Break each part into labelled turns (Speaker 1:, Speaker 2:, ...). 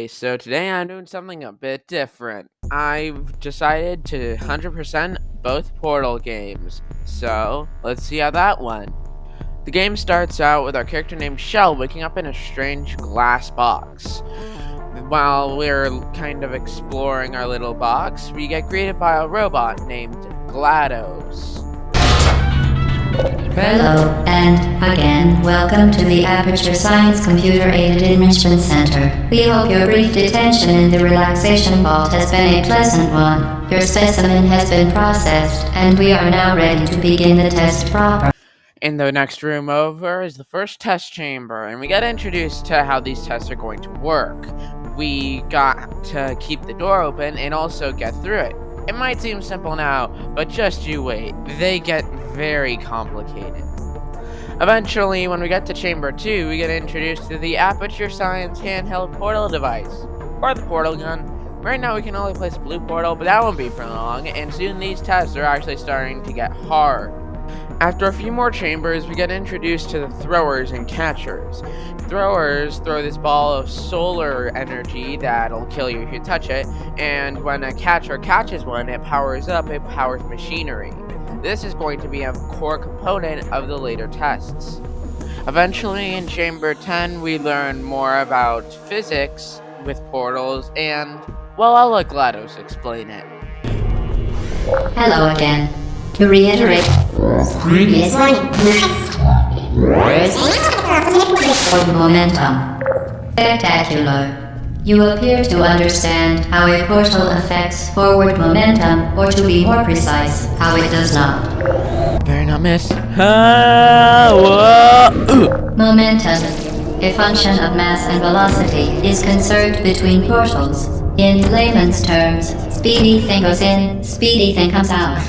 Speaker 1: Okay, so today I'm doing something a bit different. I've decided to 100% both Portal games, so let's see how that went. The game starts out with our character named Shell waking up in a strange glass box. While we're kind of exploring our little box, we get greeted by a robot named GLaDOS.
Speaker 2: Hello, and again, welcome to the Aperture Science Computer-Aided Enrichment Center. We hope your brief detention in the relaxation vault has been a pleasant one. Your specimen has been processed, and we are now ready to begin the test proper.
Speaker 1: In the next room over is the first test chamber, and we get introduced to how these tests are going to work. We got to keep the door open and also get through it. It might seem simple now, but just you wait. They get very complicated. Eventually, when we get to Chamber 2, we get introduced to the Aperture Science handheld portal device, or the portal gun. Right now we can only place a blue portal, but that won't be for long, and soon these tests are actually starting to get hard. After a few more chambers, we get introduced to the throwers and catchers. Throwers throw this ball of solar energy that'll kill you if you touch it, and when a catcher catches one, it powers up, it powers machinery. This is going to be a core component of the later tests. Eventually, in Chamber 10, we learn more about physics with portals, and, well, I'll let GLaDOS explain it.
Speaker 2: Hello again. To reiterate, previous momentum. Spectacular. You appear to understand how a portal affects forward momentum, or to be more precise, how it does not.
Speaker 1: Better not miss.
Speaker 2: Momentum, a function of mass and velocity, is conserved between portals. In layman's terms, speedy thing goes in, speedy thing comes out.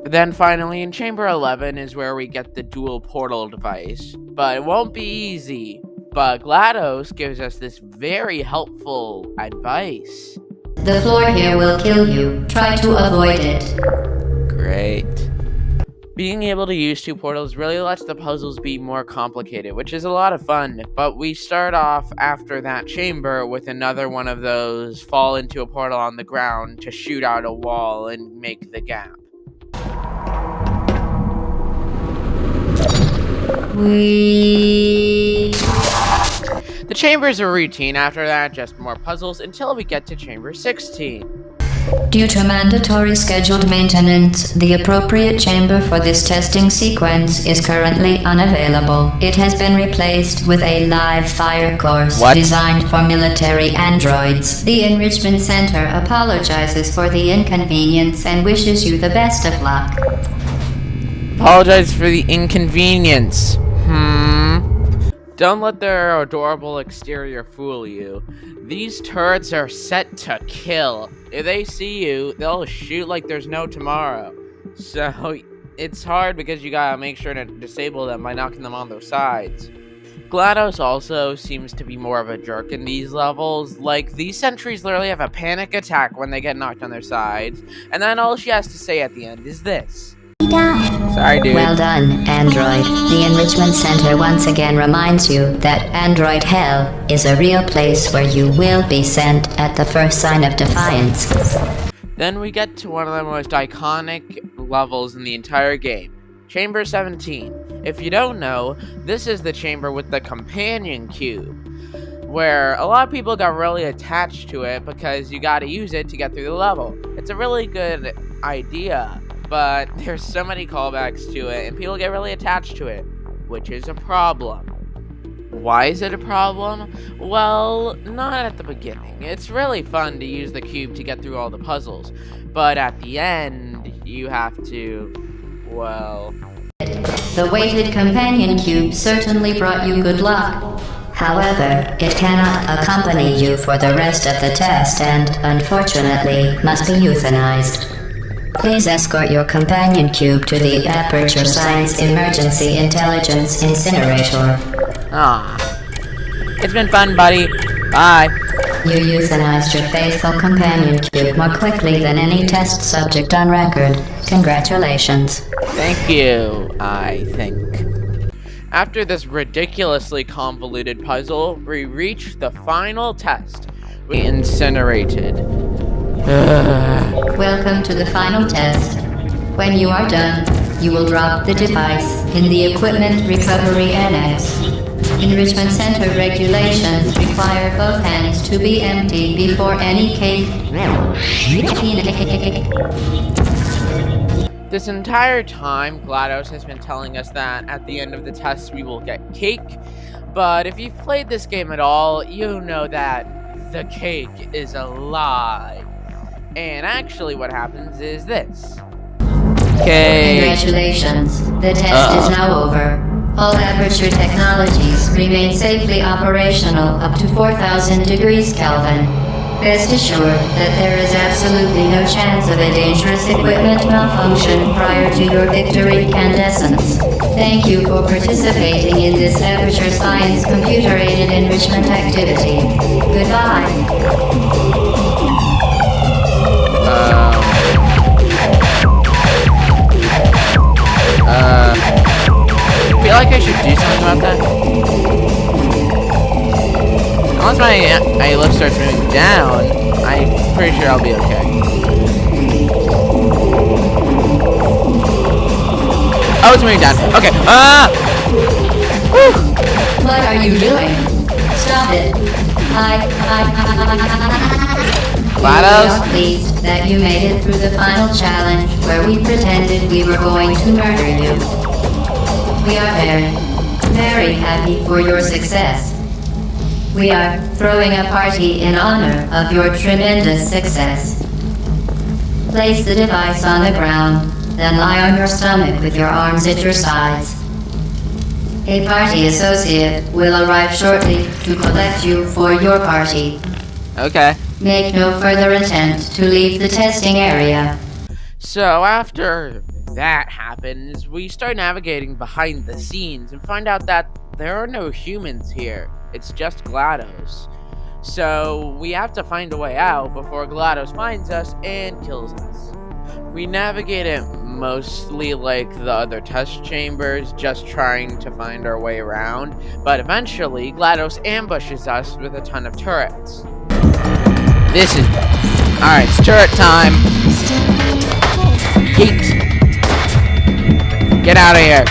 Speaker 1: Then finally, in Chamber 11 is where we get the dual portal device. But it won't be easy. But GLaDOS gives us this very helpful advice.
Speaker 2: The floor here will kill you. Try to avoid it.
Speaker 1: Great. Being able to use two portals really lets the puzzles be more complicated, which is a lot of fun. But we start off after that chamber with another one of those fall into a portal on the ground to shoot out a wall and make the gap. The chambers are routine after that, just more puzzles until we get to Chamber 16.
Speaker 2: Due to mandatory scheduled maintenance, the appropriate chamber for this testing sequence is currently unavailable. It has been replaced with a live fire course designed for military androids. The Enrichment Center apologizes for the inconvenience and wishes you the best of luck.
Speaker 1: Apologize for the inconvenience. Don't let their adorable exterior fool you. These turrets are set to kill. If they see you, they'll shoot like there's no tomorrow. So it's hard because you gotta make sure to disable them by knocking them on their sides. GLaDOS also seems to be more of a jerk in these levels. Like, these sentries literally have a panic attack when they get knocked on their sides, and then all she has to say at the end is this. Sorry, dude.
Speaker 2: Well done, Android. The Enrichment Center once again reminds you that Android Hell is a real place where you will be sent at the first sign of defiance.
Speaker 1: Then we get to one of the most iconic levels in the entire game, Chamber 17. If you don't know, this is the chamber with the companion cube, where a lot of people got really attached to it because you gotta use it to get through the level. It's a really good idea, but there's so many callbacks to it, and people get really attached to it, which is a problem. Why is it a problem? Well, not at the beginning. It's really fun to use the cube to get through all the puzzles, but at the end, you have to, well...
Speaker 2: The weighted companion cube certainly brought you good luck. However, it cannot accompany you for the rest of the test and, unfortunately, must be euthanized. Please escort your companion cube to the Aperture Science Emergency Intelligence Incinerator.
Speaker 1: It's been fun, buddy. Bye.
Speaker 2: You euthanized your faithful companion cube more quickly than any test subject on record. Congratulations.
Speaker 1: Thank you, I think. After this ridiculously convoluted puzzle, we reach the final test. We incinerated.
Speaker 2: Welcome to the final test. When you are done, you will drop the device in the Equipment Recovery Annex. Enrichment Center regulations require both hands to be empty before any cake.
Speaker 1: This entire time, GLaDOS has been telling us that at the end of the test we will get cake, but if you've played this game at all, you know that the cake is a lie. And actually what happens is this.
Speaker 2: Congratulations, the test is now over. All Aperture technologies remain safely operational up to 4,000 degrees Kelvin. Rest assured that there is absolutely no chance of a dangerous equipment malfunction prior to your victory incandescence. Thank you for participating in this Aperture Science computer-aided enrichment activity. Goodbye.
Speaker 1: I feel like I should do something about that. Unless my ellipse starts moving down, I'm pretty sure I'll be okay. Oh, it's moving down. Okay. Whew.
Speaker 2: What are you doing? Stop it.
Speaker 1: GLaDOS?
Speaker 2: We are pleased that you made it through the final challenge where we pretended we were going to murder you. We are very, very happy for your success. We are throwing a party in honor of your tremendous success. Place the device on the ground, then lie on your stomach with your arms at your sides. A party associate will arrive shortly to collect you for your party.
Speaker 1: Okay.
Speaker 2: Make no further attempt to leave the testing area.
Speaker 1: So after that happens, we start navigating behind the scenes and find out that there are no humans here. It's just GLaDOS. So we have to find a way out before GLaDOS finds us and kills us. We navigate it mostly like the other test chambers, just trying to find our way around, but eventually GLaDOS ambushes us with a ton of turrets. This is... Alright, it's turret time. Yeet. Get out of here.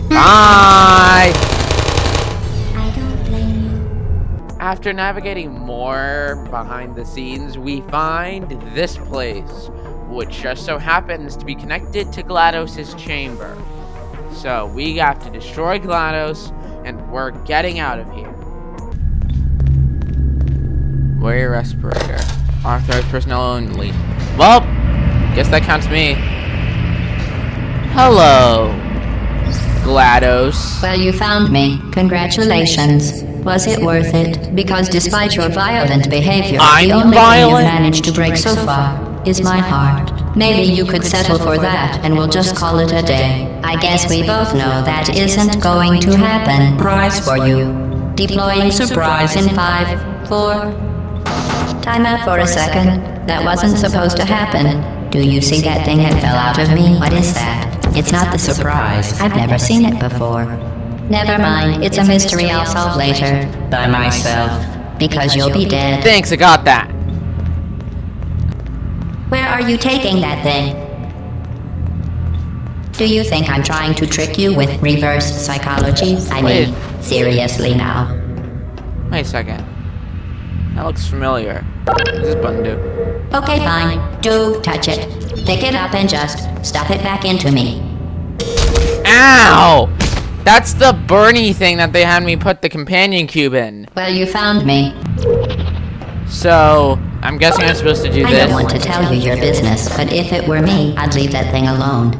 Speaker 1: Bye! After navigating more behind the scenes, we find this place, which just so happens to be connected to GLaDOS' chamber. So we have to destroy GLaDOS, and we're getting out of here. Wear your respirator. Authorized personnel only. Well, guess that counts me. Hello, GLaDOS.
Speaker 2: Well, you found me. Congratulations. Was it worth it? Because despite your violent behavior, the only thing you've managed to break so far is my heart. Maybe you could settle for that and we'll just call it a day. I guess we both know that isn't going to happen. Prize for you. Deploying surprise in 5, 4... Time out for a second. That wasn't supposed to happen. Do you see that thing that fell out of me? What is that? It's not the surprise. I've never seen it before. Never mind, it's a mystery I'll solve later. By myself. Because you'll be dead.
Speaker 1: Thanks, I got that.
Speaker 2: Where are you taking that thing? Do you think I'm trying to trick you with reverse psychology? I mean, seriously now.
Speaker 1: Wait a second. That looks familiar. What does this button do?
Speaker 2: Okay, fine. Do touch it. Pick it up and just stuff it back into me.
Speaker 1: Ow! That's the Bernie thing that they had me put the companion cube in.
Speaker 2: Well, you found me.
Speaker 1: So, I'm guessing I'm supposed to do
Speaker 2: I
Speaker 1: this.
Speaker 2: don't want to tell you your business, but if it were me, I'd leave that thing alone.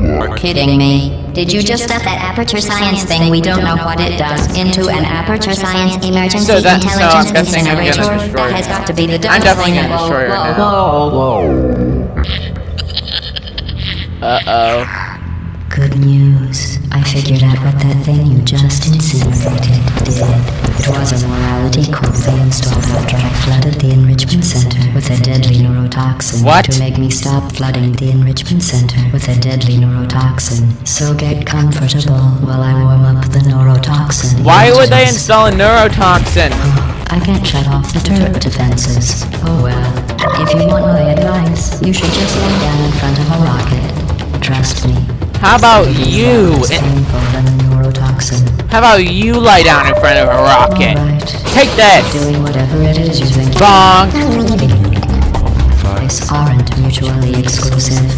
Speaker 2: You're kidding me. Did you just stuff that aperture science thing, we don't know what it does, into an aperture science emergency intelligence incinerator? That has got to be the
Speaker 1: I'm definitely gonna destroy her now. Uh-oh.
Speaker 2: Good news. I figured out what that thing you just incinerated did. It was a morality code they installed after I flooded the enrichment center with a deadly neurotoxin.
Speaker 1: What?
Speaker 2: To make me stop flooding the enrichment center with a deadly neurotoxin. So get comfortable while I warm up the neurotoxin.
Speaker 1: Why would they install a neurotoxin?
Speaker 2: I can't shut off the turret defenses. Oh well. If you want my advice, you should just lay down in front of a rocket. Trust me.
Speaker 1: How about you? How about you lie down in front of a rocket?
Speaker 2: Right.
Speaker 1: Take this!
Speaker 2: Doing whatever it is you think.
Speaker 1: Bonk!
Speaker 2: These aren't mutually exclusive.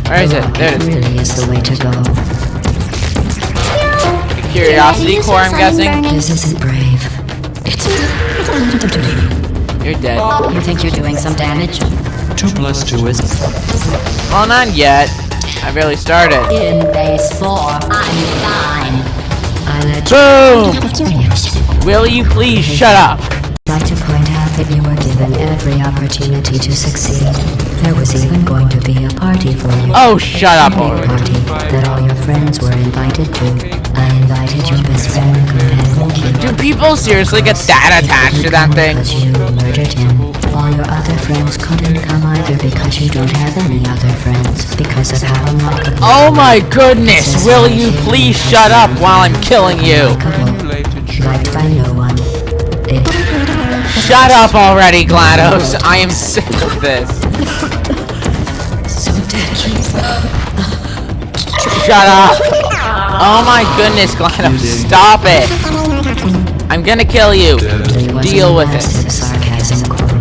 Speaker 1: Where is it? There it is.
Speaker 2: Really is the way to go.
Speaker 1: The curiosity core, I'm guessing?
Speaker 2: This isn't brave. It's...
Speaker 1: You're dead.
Speaker 2: You think you're doing some damage?
Speaker 3: 2 + 2 is...
Speaker 1: Well, not yet. I barely started.
Speaker 2: In base 4, I'm fine. I let
Speaker 1: Boom!
Speaker 2: you...
Speaker 1: Will you please shut up?
Speaker 2: I'd like to point out that you were given every opportunity to succeed. There was even going to be a party for you.
Speaker 1: Oh, shut up
Speaker 2: A big
Speaker 1: already.
Speaker 2: party that all your friends were invited to. I invited your best friend, companion Kid.
Speaker 1: Do people seriously get that attached to that thing?
Speaker 2: Because you murdered him. All your other friends couldn't come either because you don't have any other friends. Because of how unlikable.
Speaker 1: Oh my goodness! Will you please shut up while I'm killing you?
Speaker 2: Liked by no one.
Speaker 1: Shut up already, GLaDOS! I am sick of this.
Speaker 2: So deadly.
Speaker 1: Shut up! Oh my goodness, GLaDOS, stop it! I'm gonna kill you. Deal with it.
Speaker 2: Sarcasm quote.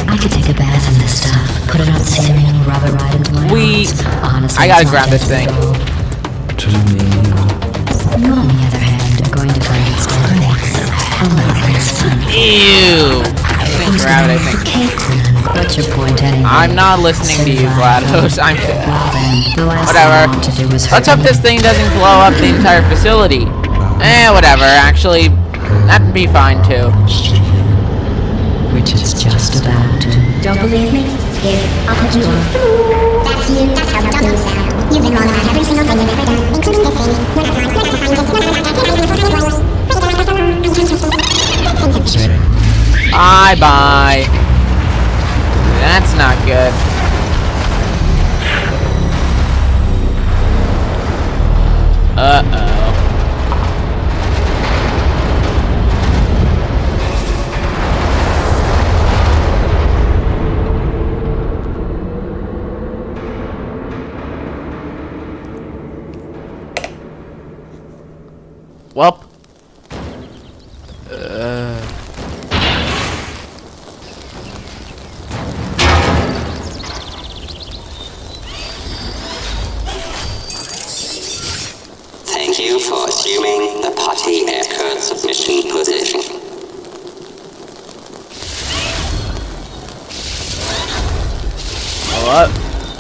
Speaker 2: I could take a bath in this stuff. Put it on cereal, rub it right into my eyes. Honestly,
Speaker 1: I gotta
Speaker 2: it's not
Speaker 1: grab this
Speaker 2: deadly
Speaker 1: thing.
Speaker 2: at all. You, on the other hand, are going to find it deadly.
Speaker 1: Ew! I think grab it, I think.
Speaker 2: What's your point anyway?
Speaker 1: I'm not listening to you, GLaDOS. I'm...
Speaker 2: Well then, the last
Speaker 1: Whatever.
Speaker 2: thing I want to do is
Speaker 1: Let's
Speaker 2: hurt
Speaker 1: hope this thing doesn't blow up the entire facility. Whatever. Actually, that'd be fine too.
Speaker 2: Which it's just about to.
Speaker 4: Don't believe me? Here, I'll put you on. That's you, that's how dumb you sound. You've been wrong about every single thing you've ever done, including this thing. You're not smart, you're not a scientist, you're not
Speaker 1: Bye-bye. That's not good. Uh-oh. Welp.
Speaker 5: Thank you for assuming the potty aircraft submission position.
Speaker 1: Oh,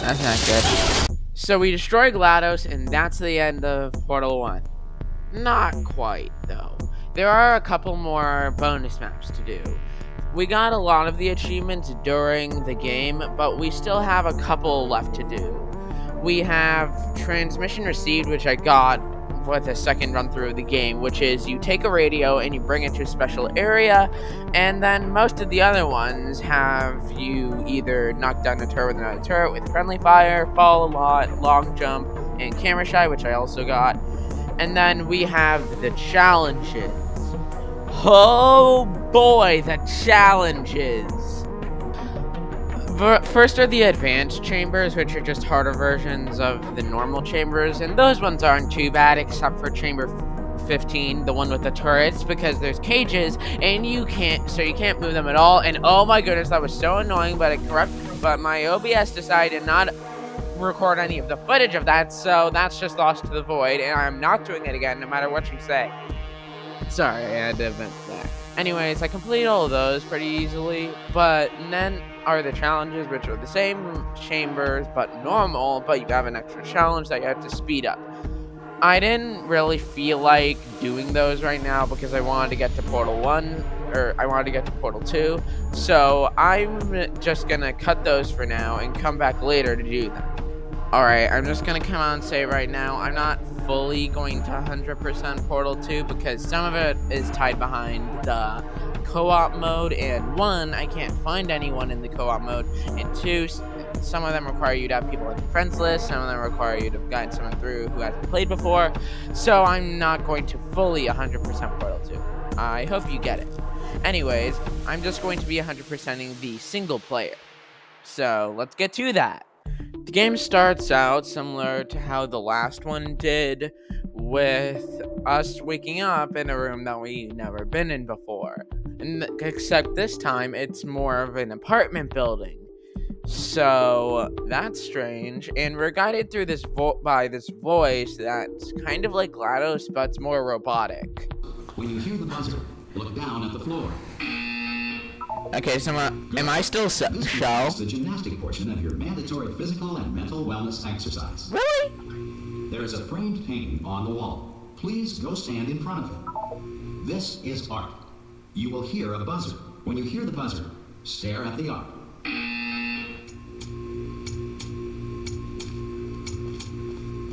Speaker 1: that's not good. So we destroy GLaDOS, and that's the end of Portal 1. Not quite, though. There are a couple more bonus maps to do. We got a lot of the achievements during the game, but we still have a couple left to do. We have Transmission Received, which I got with a second run through of the game, which is you take a radio and you bring it to a special area, and then most of the other ones have you either knock down a turret with another turret with friendly fire, fall a lot, long jump, and camera shy, which I also got. And then we have the challenges. Oh boy, the challenges! First are the advanced chambers, which are just harder versions of the normal chambers, and those ones aren't too bad, except for chamber 15, the one with the turrets, because there's cages, and you can't move them at all, and oh my goodness, that was so annoying, but my OBS decided not record any of the footage of that, so that's just lost to the void, and I'm not doing it again, no matter what you say. Sorry, I had to vent that. Anyways, I completed all of those pretty easily, but then are the challenges, which are the same chambers, but normal, but you have an extra challenge that you have to speed up. I didn't really feel like doing those right now because I wanted to get to Portal 1, or I wanted to get to Portal 2, so I'm just gonna cut those for now and come back later to do them. Alright, I'm just gonna come out and say right now, I'm not fully going to 100% Portal 2 because some of it is tied behind the co-op mode, and 1, I can't find anyone in the co-op mode, and 2, some of them require you to have people on your friends list, some of them require you to guide someone through who hasn't played before, so I'm not going to fully 100% Portal 2. I hope you get it. Anyways, I'm just going to be 100%ing the single player. So, let's get to that. The game starts out similar to how the last one did, with us waking up in a room that we've never been in before. Except this time, it's more of an apartment building. So, that's strange, and we're guided through this by this voice that's kind of like GLaDOS, but it's more robotic.
Speaker 6: When you hear the buzzer, look down at the floor.
Speaker 1: Okay, so am I still shell?
Speaker 6: This is the gymnastic portion of your mandatory physical and mental wellness exercise.
Speaker 1: Really?
Speaker 6: There is a framed painting on the wall. Please go stand in front of it. This is art. You will hear a buzzer. When you hear the buzzer, stare at the art.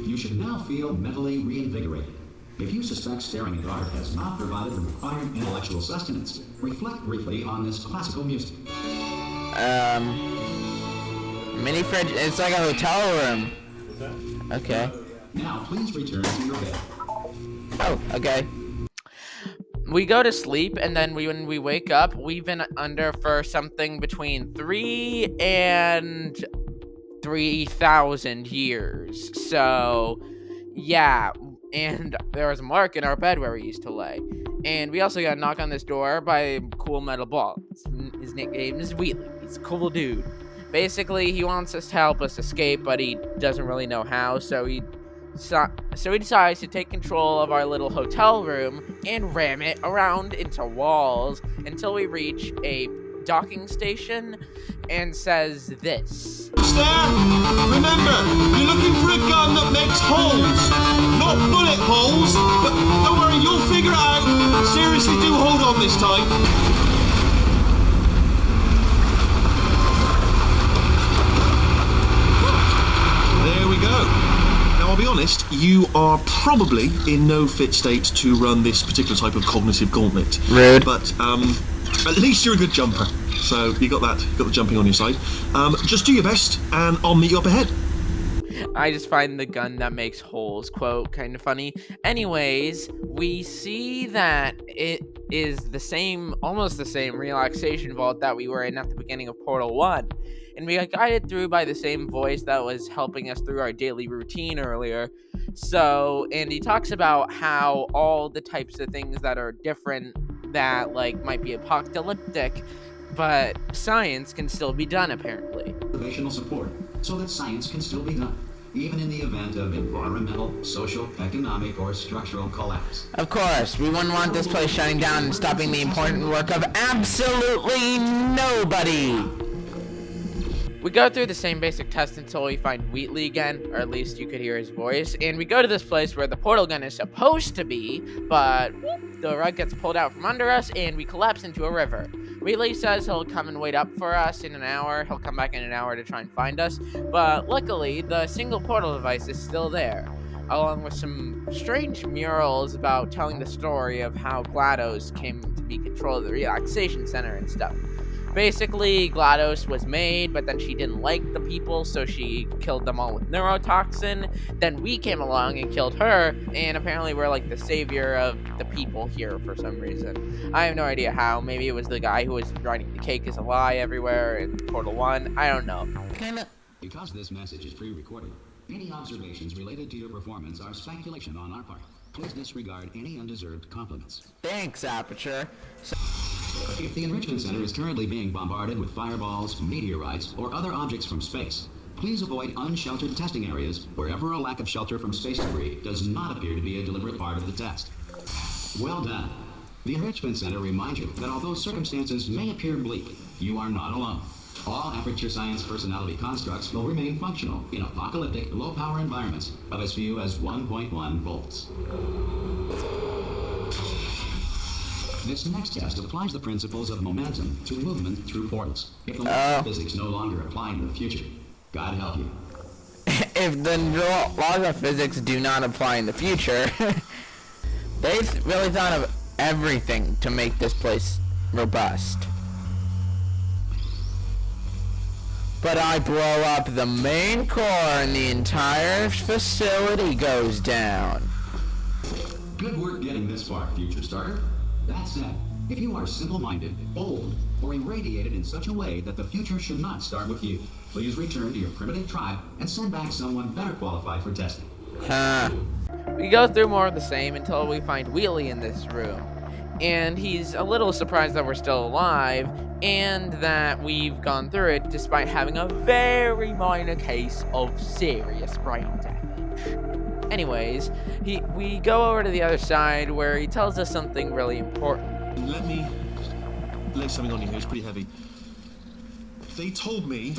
Speaker 6: You should now feel mentally reinvigorated. If you suspect staring at art has not provided the required intellectual sustenance, reflect briefly on this classical music.
Speaker 1: Mini fridge, it's like a hotel room. Okay.
Speaker 6: Now please return to your bed.
Speaker 1: Oh, okay. We go to sleep, and then when we wake up, we've been under for something between 3 and 3,000 years. So, yeah. And there was a mark in our bed where we used to lay. And we also got a knock on this door by a cool metal ball. His nickname is Wheatley. He's a cool dude. Basically, he wants us to help us escape, but he doesn't really know how, so he decides to take control of our little hotel room and ram it around into walls until we reach a docking station and says this.
Speaker 7: There, remember, you're looking for a gun that makes holes, not bullet holes, but don't worry, you'll figure it out. Seriously, do hold on this time. There we go. Now, I'll be honest, you are probably in no fit state to run this particular type of cognitive gauntlet.
Speaker 1: Rude.
Speaker 7: But, at least you're a good jumper. So you got the jumping on your side. Just do your best, and I'll meet you up ahead.
Speaker 1: I just find the gun that makes holes quote kind of funny. Anyways, we see that it is almost the same relaxation vault that we were in at the beginning of Portal 1. And we got guided through by the same voice that was helping us through our daily routine earlier. So, and he talks about how all the types of things that are different that, like, might be apocalyptic, but science can still be done, apparently.
Speaker 6: Motivational support, so that science can still be done, even in the event of environmental, social, economic, or structural collapse.
Speaker 1: Of course, we wouldn't want this place shutting down and stopping the important work of absolutely nobody. We go through the same basic test until we find Wheatley again, or at least you could hear his voice, and we go to this place where the portal gun is supposed to be, but whoop, the rug gets pulled out from under us, and we collapse into a river. Wheatley says he'll come and wait up for us in an hour. He'll come back in an hour to try and find us, but luckily, the single portal device is still there, along with some strange murals about telling the story of how GLaDOS came to be control of the relaxation center and stuff. Basically, GLaDOS was made, but then she didn't like the people, so she killed them all with neurotoxin. Then we came along and killed her, and apparently we're like the savior of the people here for some reason. I have no idea how. Maybe it was the guy who was writing the cake is a lie everywhere in Portal 1. I don't know.
Speaker 6: Because this message is pre-recorded, any observations related to your performance are speculation on our part. Please disregard any undeserved compliments.
Speaker 1: Thanks, Aperture.
Speaker 6: If the Enrichment Center is currently being bombarded with fireballs, meteorites, or other objects from space, please avoid unsheltered testing areas wherever a lack of shelter from space debris does not appear to be a deliberate part of the test. Well done. The Enrichment Center reminds you that although circumstances may appear bleak, you are not alone. All Aperture Science personality constructs will remain functional in apocalyptic, low-power environments of as few as 1.1 volts. This next test applies the principles of momentum to movement through portals. If the laws of physics no longer apply in the future, God help you.
Speaker 1: If the laws of physics do not apply in the future, they really thought of everything to make this place robust. But I blow up the main core and the entire facility goes down.
Speaker 6: Good work getting this far, future starter. That said, if you are simple-minded, bold, or irradiated in such a way that the future should not start with you, please return to your primitive tribe and send back someone better qualified for testing.
Speaker 1: We go through more of the same until we find Wheatley in this room. And he's a little surprised that we're still alive and that we've gone through it despite having a very minor case of serious brain damage. Anyways, we go over to the other side where he tells us something really important.
Speaker 7: Let me lay something on you here. It's pretty heavy. They told me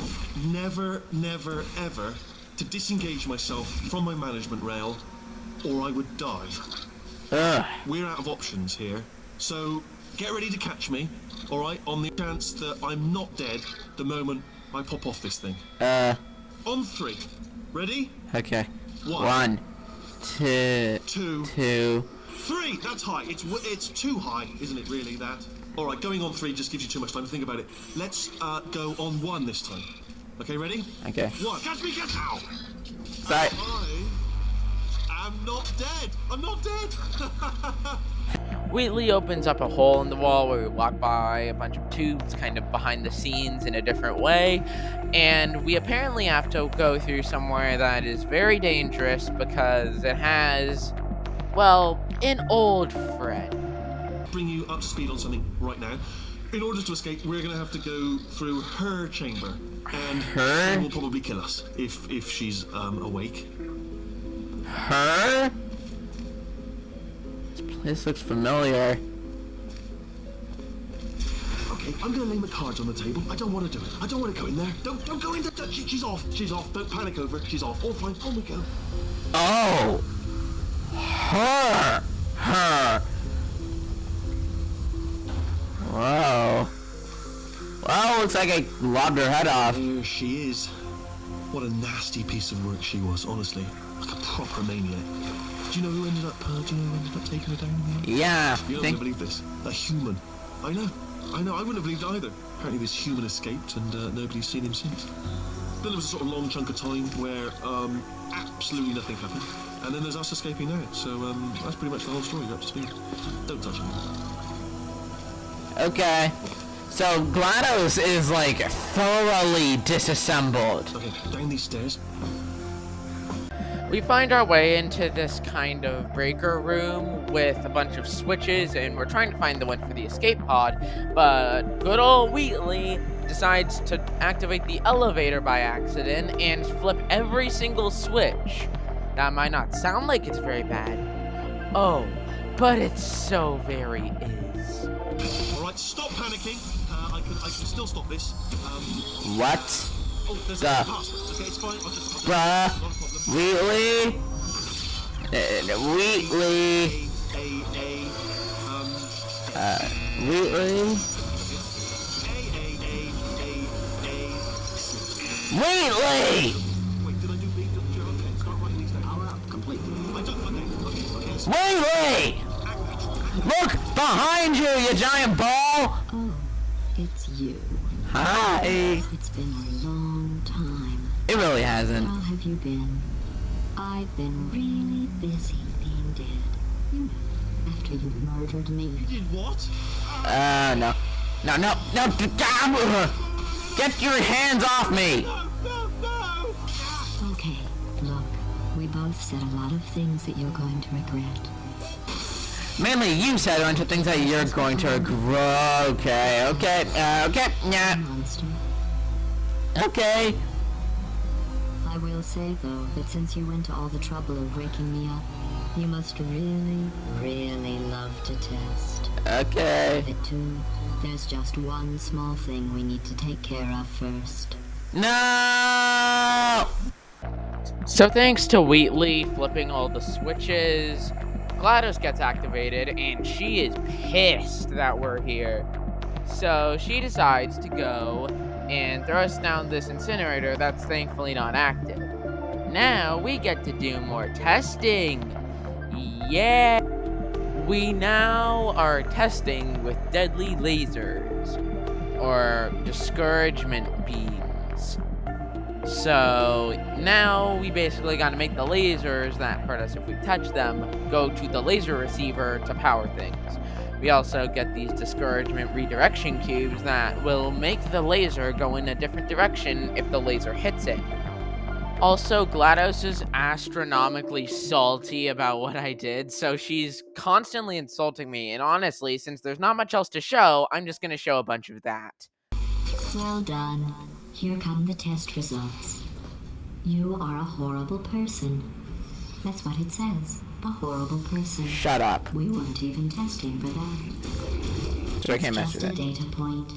Speaker 7: never, never, ever to disengage myself from my management rail or I would die. We're out of options here. So get ready to catch me, alright, on the chance that I'm not dead the moment I pop off this thing. On 3. Ready?
Speaker 1: Okay.
Speaker 7: 1,
Speaker 1: 2,
Speaker 7: 3. That's high. It's too high, isn't it, really, that? Alright, going on 3 just gives you too much time to think about it. Let's go on 1 this time. Okay, ready?
Speaker 1: Okay.
Speaker 7: 1. Catch me, catch ow!
Speaker 1: Sorry.
Speaker 7: I'm not dead. I'm not dead.
Speaker 1: Wheatley opens up a hole in the wall where we walk by a bunch of tubes kind of behind the scenes in a different way, and we apparently have to go through somewhere that is very dangerous because it has, well, an old friend.
Speaker 7: Bring you up to speed on something right now. In order to escape, we're going to have to go through her chamber, and
Speaker 1: Her?
Speaker 7: she will probably kill us if she's awake.
Speaker 1: Her? This looks familiar.
Speaker 7: Okay, I'm gonna lay my cards on the table. I don't want to do it. I don't want to go in there. Don't go in there. She's off. She's off. Don't panic over it. She's off. All fine. On we go.
Speaker 1: Oh! Her! Whoa. Well, looks like I lobbed her head off.
Speaker 7: There she is. What a nasty piece of work she was, honestly. Like a proper maniac. Do you know who ended up taking her down here?
Speaker 1: Yeah.
Speaker 7: You're not gonna believe this. A human. I know. I wouldn't have believed it either. Apparently this human escaped and nobody's seen him since. Then there was a sort of long chunk of time where absolutely nothing happened. And then there's us escaping out. So that's pretty much the whole story. You're up to speed. Don't touch me.
Speaker 1: Okay. So GLaDOS is like thoroughly disassembled.
Speaker 7: Okay, down these stairs.
Speaker 1: We find our way into this kind of breaker room with a bunch of switches, and we're trying to find the one for the escape pod, but good old Wheatley decides to activate the elevator by accident and flip every single switch. That might not sound like it's very bad. Oh, but it so very is.
Speaker 7: Alright, stop panicking. I can still stop this.
Speaker 1: What?
Speaker 7: Oh, there's a password. Okay, it's fine. I'll just...
Speaker 1: Bruh.
Speaker 7: Not a problem.
Speaker 1: Wheatley? Wheatley? Wheatley? Wheatley!
Speaker 7: Wait, did I do B? Okay, start writing these down.
Speaker 6: Power up complete.
Speaker 7: I don't... Okay.
Speaker 1: Wheatley! Look behind you, you giant ball!
Speaker 8: Oh, it's you.
Speaker 1: Hi.
Speaker 8: It's been a long time.
Speaker 1: It really hasn't.
Speaker 8: How have you been? I've been really busy being dead. You know, after you murdered me.
Speaker 7: You did what?
Speaker 1: No. Get your hands off me!
Speaker 7: No!
Speaker 8: Okay, look, we both said a lot of things that you're going to regret.
Speaker 1: Mainly you said a bunch of things that you're going to regret. Okay, yeah.
Speaker 8: Monster.
Speaker 1: Okay.
Speaker 8: I will say, though, that since you went to all the trouble of waking me up, You must really, really love to test.
Speaker 1: Okay.
Speaker 8: But too, there's just one small thing we need to take care of first.
Speaker 1: No! So thanks to Wheatley flipping all the switches, GLaDOS gets activated, and she is pissed that we're here. So she decides to go and throw us down this incinerator that's thankfully not active. Now we get to do more testing. Yeah! We now are testing with deadly lasers, or discouragement beams. So now we basically gotta make the lasers that hurt us if we touch them go to the laser receiver to power things. We also get these discouragement redirection cubes that will make the laser go in a different direction if the laser hits it. Also, GLaDOS is astronomically salty about what I did, so she's constantly insulting me, and honestly, since there's not much else to show, I'm just gonna show a bunch of that.
Speaker 8: Well done. Here come the test results. You are a horrible person. That's what it says. A horrible person.
Speaker 1: Shut up.
Speaker 8: We weren't even testing for that.
Speaker 1: So I can't mess
Speaker 8: It's
Speaker 1: with
Speaker 8: just a
Speaker 1: it.
Speaker 8: data point.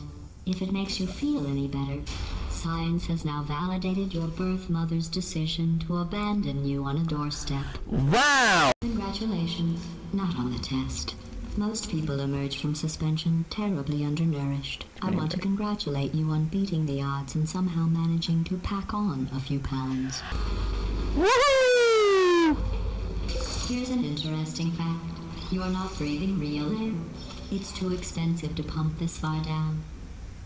Speaker 8: If it makes you feel any better, science has now validated your birth mother's decision to abandon you on a doorstep.
Speaker 1: Wow!
Speaker 8: Congratulations. Not on the test. Most people emerge from suspension terribly undernourished. I want to congratulate you on beating the odds and somehow managing to pack on a few pounds.
Speaker 1: Woohoo!
Speaker 8: Here's an interesting fact. You're not breathing real air. It's too expensive to pump this far down.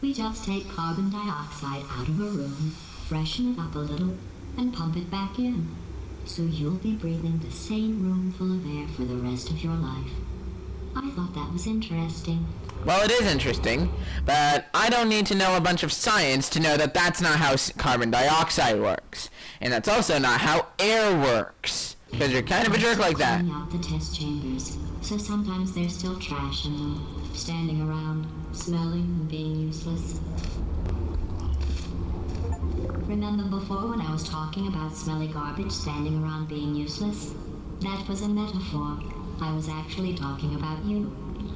Speaker 8: We just take carbon dioxide out of a room, freshen it up a little, and pump it back in. So you'll be breathing the same room full of air for the rest of your life. I thought that was interesting.
Speaker 1: Well, it is interesting, but I don't need to know a bunch of science to know that that's not how carbon dioxide works. And that's also not how air works. Because you're kind of a jerk like that.
Speaker 8: Cleaning out the test chambers, so sometimes there's still trash in them, standing around, smelling and being useless. Remember before when I was talking about smelly garbage standing around being useless? That was a metaphor. I was actually talking about you.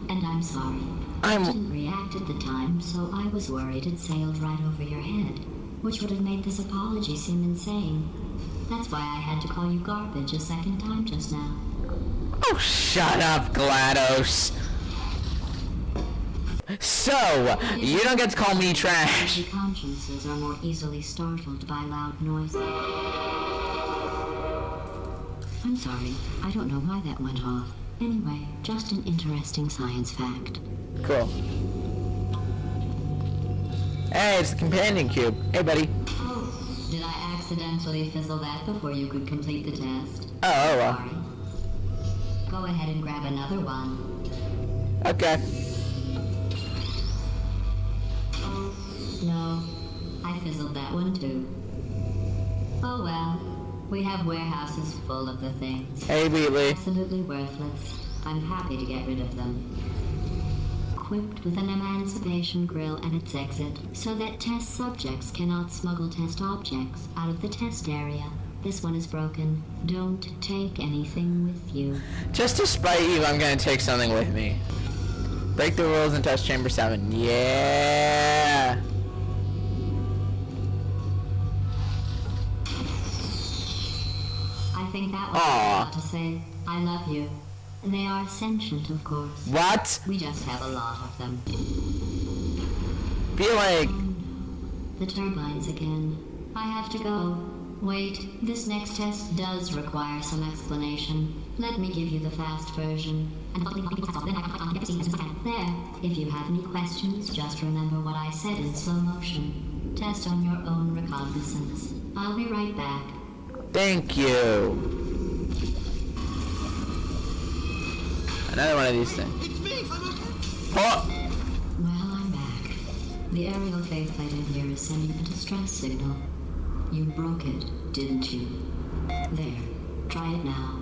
Speaker 8: And I'm sorry. I didn't react at the time, so I was worried it sailed right over your head, which would have made this apology seem insane. That's why I had to call you garbage a second time just now.
Speaker 1: Oh, shut up, GLaDOS. So, you don't get to call me trash.
Speaker 8: Your consciences are more easily startled by loud noises. I'm sorry, I don't know why that went off. Anyway, just an interesting science fact.
Speaker 1: Cool. Hey, it's the companion cube. Hey, buddy.
Speaker 8: Oh, did I accidentally fizzle that before you could complete the test?
Speaker 1: Oh, well.
Speaker 8: Sorry. Go ahead and grab another one.
Speaker 1: Okay.
Speaker 8: No, I fizzled that one too. Oh well, we have warehouses full of the things.
Speaker 1: Hey, Wheatley.
Speaker 8: Absolutely worthless. I'm happy to get rid of them. Equipped with an emancipation grill at its exit, so that test subjects cannot smuggle test objects out of the test area. This one is broken. Don't take anything with you.
Speaker 1: Just to spite you, I'm gonna take something with me. Break the rules in test chamber 7. Yeah!
Speaker 8: I think that was all I want to say. I love you. And they are sentient, of course.
Speaker 1: What?
Speaker 8: We just have a lot of them.
Speaker 1: Feel like...
Speaker 8: The turbines again. I have to go. Wait, this next test does require some explanation. Let me give you the fast version. There. If you have any questions, just remember what I said in slow motion. Test on your own recognizance. I'll be right back.
Speaker 1: Thank you. Another one of these things.
Speaker 7: It's me! I'm okay!
Speaker 1: Oh!
Speaker 8: Well, I'm back. The aerial faith light in here is sending a distress signal. You broke it, didn't you? There. Try it now.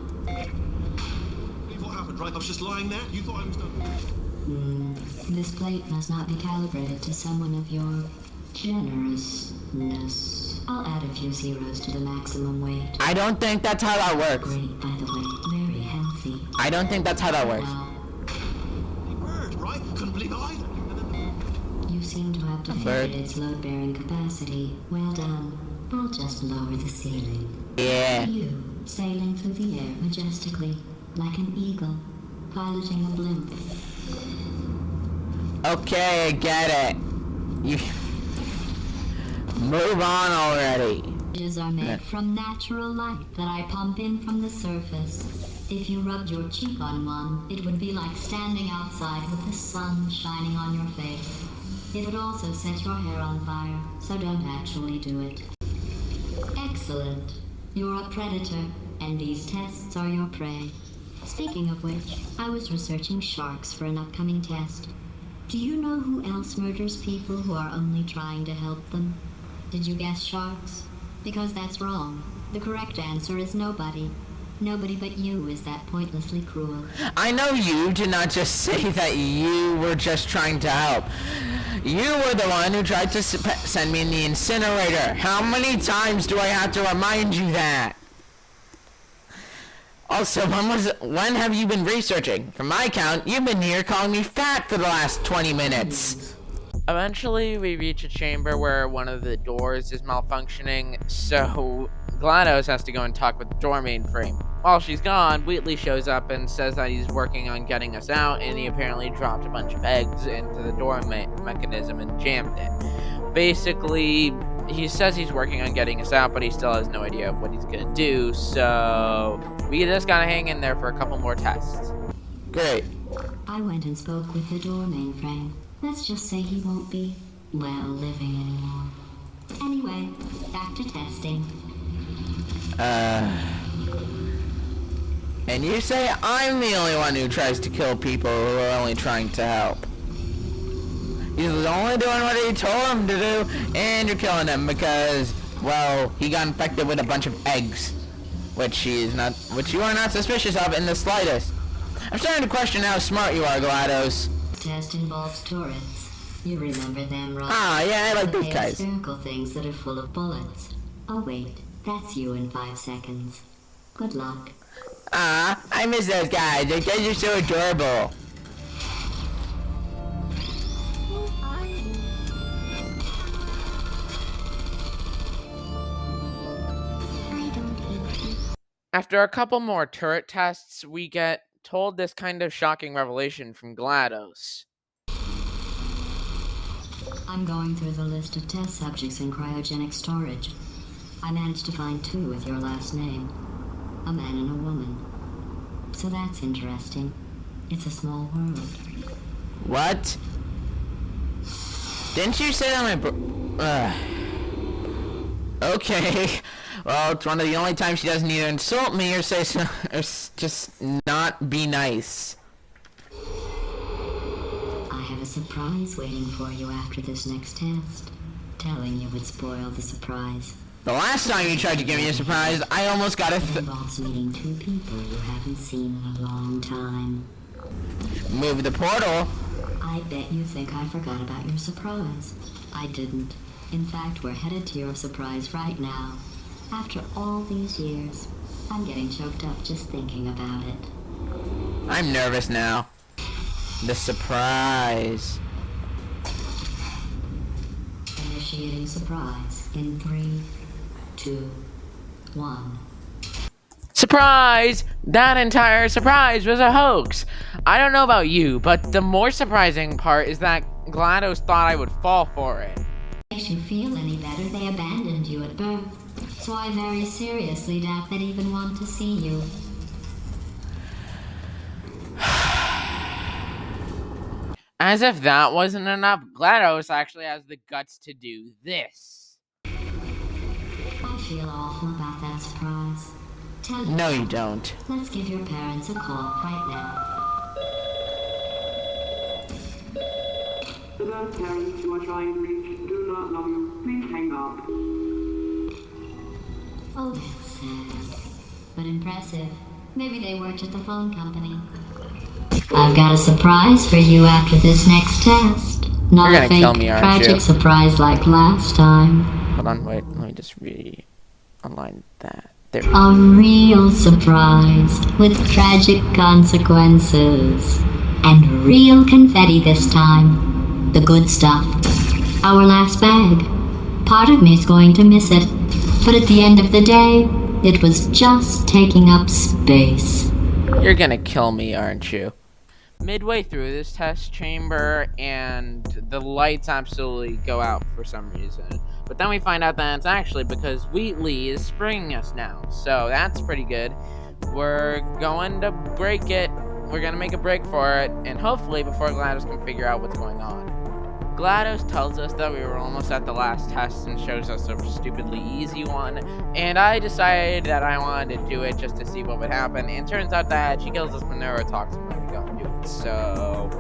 Speaker 7: What happened, right? I was just lying there. You thought I was done.
Speaker 8: This plate must not be calibrated to someone of your generousness. I'll add a few zeros to the maximum weight.
Speaker 1: I don't think that's how that works.
Speaker 8: Great, by the way. Very healthy.
Speaker 1: I don't think that's how that works.
Speaker 8: Well,
Speaker 7: Bird, right? Couldn't believe it either.
Speaker 8: you seem to have defeated its load-bearing capacity. Well done. I'll just lower the ceiling.
Speaker 1: Yeah.
Speaker 8: You, sailing through the air majestically, like an eagle, piloting a blimp.
Speaker 1: Okay, I get it. You move on already.
Speaker 8: Bridges are made from natural light that I pump in from the surface. If you rubbed your cheek on one, it would be like standing outside with the sun shining on your face. It would also set your hair on fire, so don't actually do it. Excellent. You're a predator, and these tests are your prey. Speaking of which, I was researching sharks for an upcoming test. Do you know who else murders people who are only trying to help them? Did you guess sharks? Because that's wrong. The correct answer is nobody. Nobody but you is that pointlessly cruel.
Speaker 1: I know you did not just say that you were just trying to help. You were the one who tried to send me in the incinerator. How many times do I have to remind you that? Also, when have you been researching? From my count, you've been here calling me fat for the last 20 minutes. Eventually, we reach a chamber where one of the doors is malfunctioning, so GLaDOS has to go and talk with the door mainframe. While she's gone, Wheatley shows up and says that he's working on getting us out, and he apparently dropped a bunch of eggs into the door mechanism and jammed it. Basically, he says he's working on getting us out, but he still has no idea what he's gonna do, so we just gotta hang in there for a couple more tests. Great.
Speaker 8: I went and spoke with the door mainframe. Let's just say he won't be, well, living anymore. Anyway, back to testing.
Speaker 1: And you say I'm the only one who tries to kill people who are only trying to help. He's only doing what he told him to do, and you're killing him because, well, he got infected with a bunch of eggs, which you are not suspicious of in the slightest. I'm starting to question how smart you are, GLaDOS.
Speaker 8: Test involves turrets. You remember them, right?
Speaker 1: Ah, yeah, I like those guys.
Speaker 8: Spherical things that are full of bullets. Oh wait, that's you in 5 seconds. Good luck.
Speaker 1: Ah, I miss those guys. Those guys are so adorable. After a couple more turret tests, we get told this kind of shocking revelation from GLaDOS.
Speaker 8: I'm going through the list of test subjects in cryogenic storage. I managed to find 2 with your last name. A man and a woman. So that's interesting. It's a small world.
Speaker 1: What? Didn't you say that Okay. Well, it's one of the only times she doesn't either insult me or say so, or just not be nice.
Speaker 8: I have a surprise waiting for you after this next test. Telling you would spoil the surprise.
Speaker 1: The last time you tried to give me a surprise, I almost got
Speaker 8: It involves meeting 2 people you haven't seen in a long time.
Speaker 1: Move the portal.
Speaker 8: I bet you think I forgot about your surprise. I didn't. In fact, we're headed to your surprise right now. After all these years, I'm getting choked up just thinking about it.
Speaker 1: I'm nervous now. The surprise.
Speaker 8: Initiating surprise in 3, 2, 1.
Speaker 1: Surprise! That entire surprise was a hoax. I don't know about you, but the more surprising part is that GLaDOS thought I would fall for it.
Speaker 8: Makes you feel any better, they abandoned you at birth. So I very seriously doubt they'd even want to see you.
Speaker 1: As if that wasn't enough, GLaDOS actually has the guts to do this.
Speaker 8: I feel awful about that surprise. Tell you.
Speaker 1: No, you don't.
Speaker 8: Let's give your parents a call right now.
Speaker 9: To those parents who are trying to reach do not love you, please hang up.
Speaker 8: Oh, that's sad. But impressive. Maybe they worked at the phone company. I've got a surprise for you after this next test. Not
Speaker 1: You're
Speaker 8: a
Speaker 1: gonna kill
Speaker 8: fake,
Speaker 1: me, aren't
Speaker 8: tragic
Speaker 1: you?
Speaker 8: surprise like last time.
Speaker 1: Hold on, wait, let me just align that. There.
Speaker 8: A real surprise with tragic consequences. And real confetti this time. The good stuff. Our last bag. Part of me's going to miss it. But at the end of the day, it was just taking up space.
Speaker 1: You're gonna kill me, aren't you? Midway through this test chamber, and the lights absolutely go out for some reason. But then we find out that it's actually because Wheatley is springing us now. So that's pretty good. We're going to break it. We're going to make a break for it. And hopefully before GLaDOS can figure out what's going on. GLaDOS tells us that we were almost at the last test and shows us a stupidly easy one. And I decided that I wanted to do it just to see what would happen. And it turns out that she kills us with neurotoxin when we go and do it. So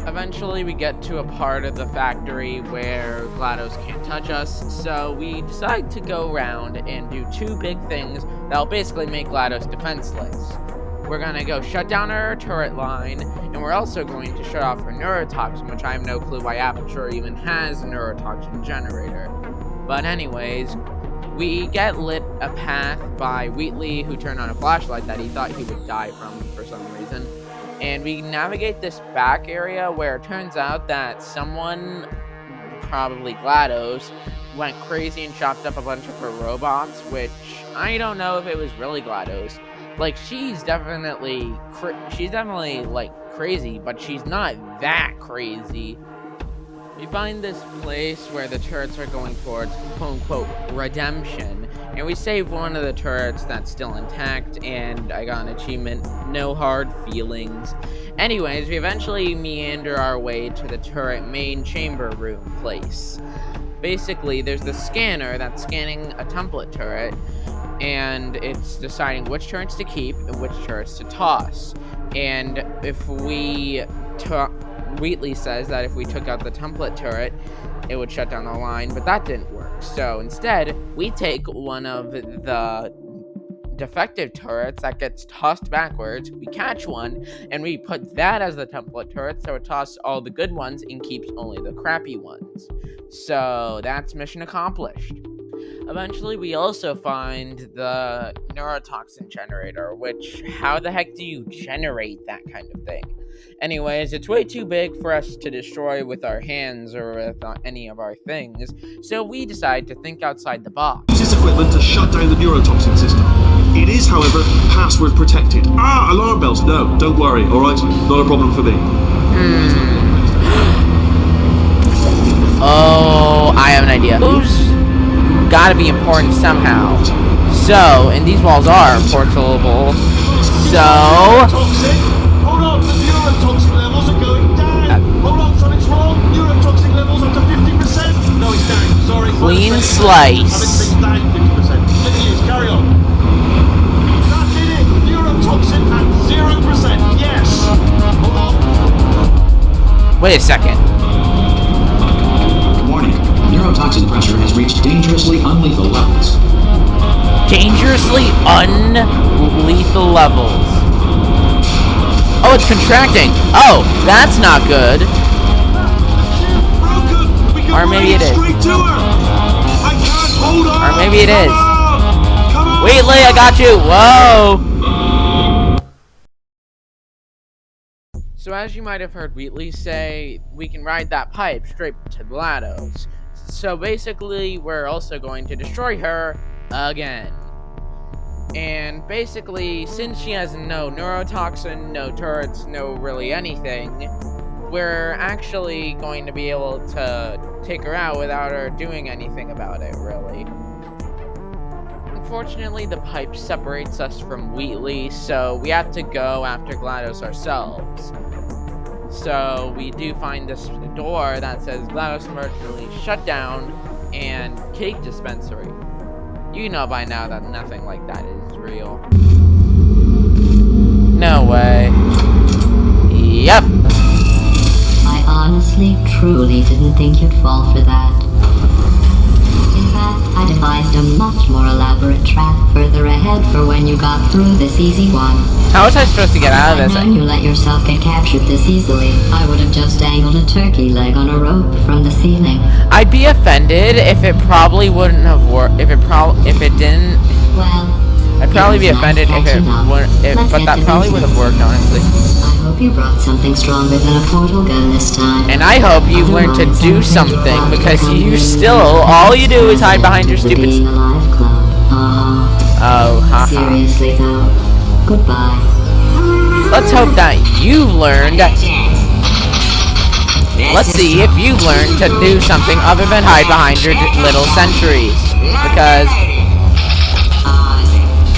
Speaker 1: eventually we get to a part of the factory where GLaDOS can't touch us. So we decide to go around and do two big things that'll basically make GLaDOS defenseless. We're going to go shut down her turret line, and we're also going to shut off her neurotoxin, which I have no clue why Aperture even has a neurotoxin generator. But anyways, we get lit a path by Wheatley, who turned on a flashlight that he thought he would die from for some reason. And we navigate this back area where it turns out that someone, probably GLaDOS, went crazy and chopped up a bunch of her robots, which I don't know if it was really GLaDOS. Like, she's definitely like crazy, but she's not that crazy. We find this place where the turrets are going towards quote-unquote redemption, and we save one of the turrets that's still intact, and I got an achievement, no hard feelings. Anyways, we eventually meander our way to the turret main chamber room place. Basically, there's the scanner that's scanning a template turret, and it's deciding which turrets to keep and which turrets to toss. And if we Wheatley says that if we took out the template turret, it would shut down the line, but that didn't work. So instead, we take one of the defective turrets that gets tossed backwards, we catch one, and we put that as the template turret, so it tosses all the good ones and keeps only the crappy ones. So that's mission accomplished. Eventually, we also find the neurotoxin generator, which, how the heck do you generate that kind of thing? Anyways, it's way too big for us to destroy with our hands or with any of our things, so we decide to think outside the box.
Speaker 7: Use this equipment to shut down the neurotoxin system. It is, however, password protected. Alarm bells. No, don't worry, alright? Not a problem for me.
Speaker 1: Oh, I have an idea. Gotta be important somehow. So, and these walls are portable. So,
Speaker 7: hold on, the neurotoxin levels are going down. Hold on, something's wrong. Neurotoxin levels up to 50%. No, it's down. Sorry.
Speaker 1: Clean slice.
Speaker 7: Down 50%. Please, carry on. That did it. Neurotoxin at 0%. Yes. Hold on.
Speaker 1: Wait a second.
Speaker 6: Warning. Neurotoxin pressure has reached dangerously unlethal levels.
Speaker 1: Dangerously unlethal levels. Oh, it's contracting. Oh, that's not good. Or maybe it is. Or maybe it is. Wheatley, I got you. Whoa. So as you might have heard Wheatley say, we can ride that pipe straight to GLaDOS. So basically, we're also going to destroy her again. And basically, since she has no neurotoxin, no turrets, no really anything, we're actually going to be able to take her out without her doing anything about it, really. Unfortunately, the pipe separates us from Wheatley, so we have to go after GLaDOS ourselves. So we do find this door that says GLaDOS emergency shutdown and cake dispensary. You know by now that nothing like that is real. No way. Yep.
Speaker 8: I honestly, truly didn't think you'd fall for that. In fact, I devised a much much more elaborate trap further ahead for when you got through this easy one.
Speaker 1: How was I supposed to get out of this?
Speaker 8: Had known you let yourself get captured this easily, I would have just dangled a turkey leg on a rope from the ceiling.
Speaker 1: I'd be offended if it probably wouldn't have worked. If it didn't.
Speaker 8: Well,
Speaker 1: I'd probably be offended if it wouldn't. But that probably would have worked, honestly.
Speaker 8: I hope you brought something stronger than a portal gun this time.
Speaker 1: And I hope you learned to do something, because you still, all you do is hide behind your stupid...
Speaker 8: Being alive club.
Speaker 1: Oh, haha.
Speaker 8: Seriously though, goodbye.
Speaker 1: Let's hope that you've learned... Let's see if you've learned to do something other than hide behind your little sentries. Because...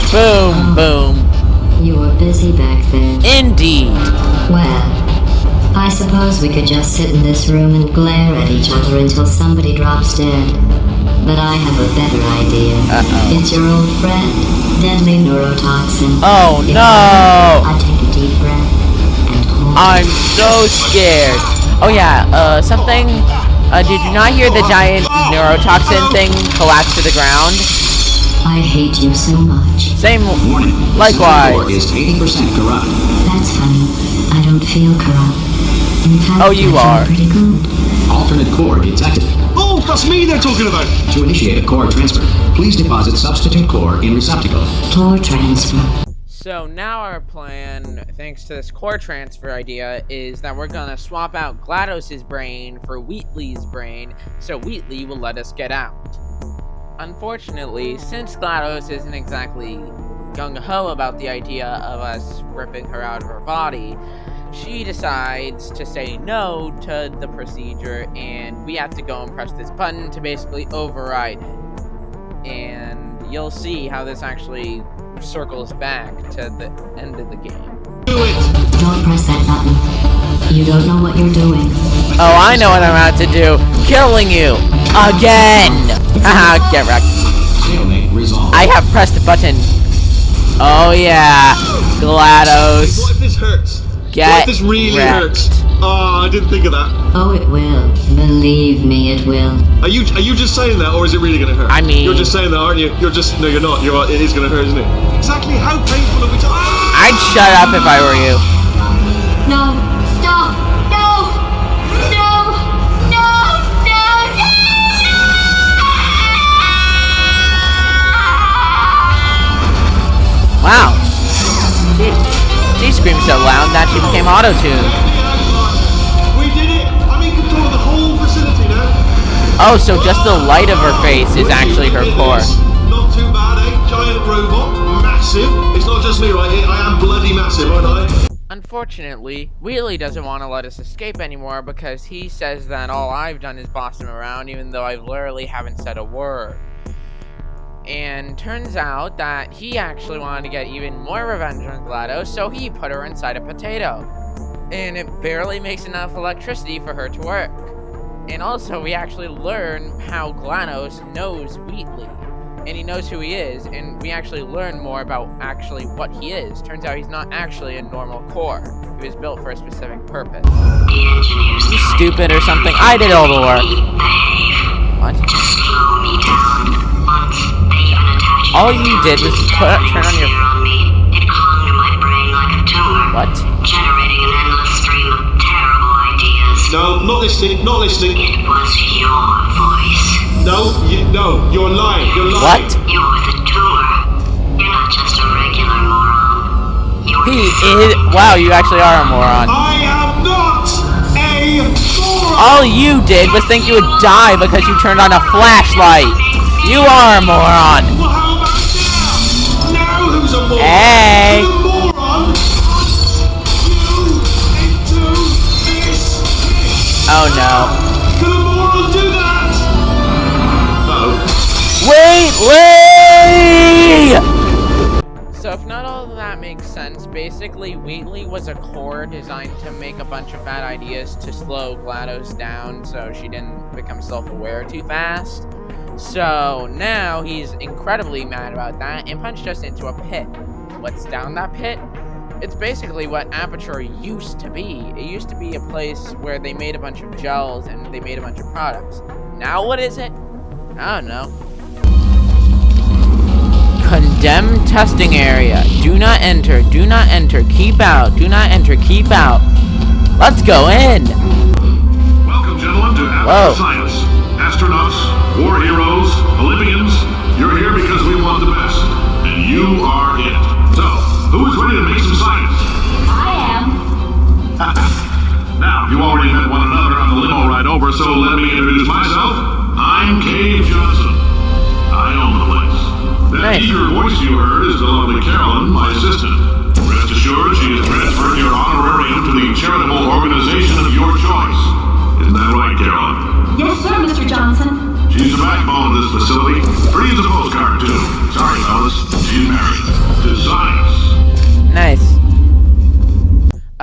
Speaker 1: Boom, boom.
Speaker 8: You were busy back then.
Speaker 1: Indeed.
Speaker 8: Well, I suppose we could just sit in this room and glare at each other until somebody drops dead. But I have a better idea. It's your old friend, deadly neurotoxin.
Speaker 1: Oh no!
Speaker 8: I take a deep breath and hold.
Speaker 1: I'm so scared. Oh yeah, something... did you not hear the giant neurotoxin thing collapse to the ground?
Speaker 8: I hate you so much.
Speaker 1: Same,
Speaker 6: Warning.
Speaker 1: likewise.
Speaker 6: Is 80% corrupt.
Speaker 8: That's funny. I don't feel corrupt. In fact,
Speaker 1: Oh, you
Speaker 8: I feel
Speaker 1: are.
Speaker 8: pretty good.
Speaker 6: Alternate core detected.
Speaker 7: Oh, that's me they're talking about.
Speaker 6: To initiate a core transfer, please deposit substitute core in receptacle.
Speaker 8: Core transfer.
Speaker 1: So now our plan, thanks to this core transfer idea, is that we're gonna swap out GLaDOS's brain for Wheatley's brain, so Wheatley will let us get out. Unfortunately, since GLaDOS isn't exactly gung-ho about the idea of us ripping her out of her body, she decides to say no to the procedure, and we have to go and press this button to basically override it. And you'll see how this actually circles back to the end of the game.
Speaker 7: Do it.
Speaker 8: Don't press that button. You don't know what you're doing.
Speaker 1: Oh, I know what I'm about to do. Killing you. Again. Haha, get wrecked.
Speaker 6: Stalemate resolved.
Speaker 1: I have pressed the button. Oh yeah. GLaDOS.
Speaker 7: What if this hurts?
Speaker 1: Get
Speaker 7: What if this really
Speaker 1: wrecked.
Speaker 7: hurts? Oh, I didn't think of that.
Speaker 8: Oh, it will. Believe me, it will.
Speaker 7: Are you just saying that, or is it really going to hurt?
Speaker 1: I mean-
Speaker 7: you're just saying that, aren't you? No, you're not. It is going to hurt, isn't it? Exactly how painful are we talking?
Speaker 1: I'd shut up if I were you.
Speaker 8: No! Stop! No! No! No!
Speaker 1: Wow. She screamed so loud that she became auto-tuned.
Speaker 7: We did it. I'm in control of the whole facility now.
Speaker 1: Oh, so just the light of her face is actually her core.
Speaker 7: Not too bad, eh? Giant robot, massive. It's not just me, right? I am bloody massive, aren't I?
Speaker 1: Unfortunately, Wheatley doesn't want to let us escape anymore because he says that all I've done is boss him around, even though I literally haven't said a word. And turns out that he actually wanted to get even more revenge on GLaDOS, so he put her inside a potato. And it barely makes enough electricity for her to work. And also, we actually learn how GLaDOS knows Wheatley. And he knows who he is, and we actually learn more about actually what he is. Turns out he's not actually a normal core. He was built for a specific purpose. You stupid or something? I did all the work. What? All you did was turn on your...
Speaker 8: It clung to my brain like a tumor.
Speaker 1: What?
Speaker 8: Generating an endless stream of terrible ideas.
Speaker 7: No, not listening. Not listening.
Speaker 8: It was your voice.
Speaker 7: No, you're lying. You're lying.
Speaker 1: What?
Speaker 8: You're the tumor. You're not just a regular moron. You're
Speaker 1: He is... Wow, you actually are a moron.
Speaker 7: I am not a moron.
Speaker 1: All you did was think you would die because you turned on a flashlight. You are a moron.
Speaker 7: Well, how about now? Now who's a moron?
Speaker 1: Hey.
Speaker 7: The moron puts you into this pit.
Speaker 1: Oh no.
Speaker 7: Can a moron do that?
Speaker 1: Wheatley! So if not all of that makes sense, basically Wheatley was a core designed to make a bunch of bad ideas to slow GLaDOS down so she didn't become self-aware too fast. So now he's incredibly mad about that and punched us into a pit. What's down that pit? It's basically what Aperture used to be. It used to be a place where they made a bunch of gels and they made a bunch of products. Now what is it? I don't know. Condemned testing area. Do not enter. Do not enter. Keep out. Do not enter. Keep out. Let's go in.
Speaker 10: Welcome, gentlemen, to Amateur Science. Astronauts, war heroes, Olympians, you're here because we want the best. And you are it. So, who is ready to make some science?
Speaker 8: I am.
Speaker 10: Now, you already met one another on the limo ride over, so let me introduce myself. I'm Cave Johnson. I own the place. That eager voice you heard is the lovely Carolyn, my assistant. Rest assured, she has transferred your honorarium to the charitable organization of your choice. Isn't that right, Carolyn?
Speaker 8: Yes, sir, Mr. Johnson.
Speaker 10: She's the backbone of this facility. Pretty as a postcard, too. Sorry, fellas. She's married. To science.
Speaker 1: Nice.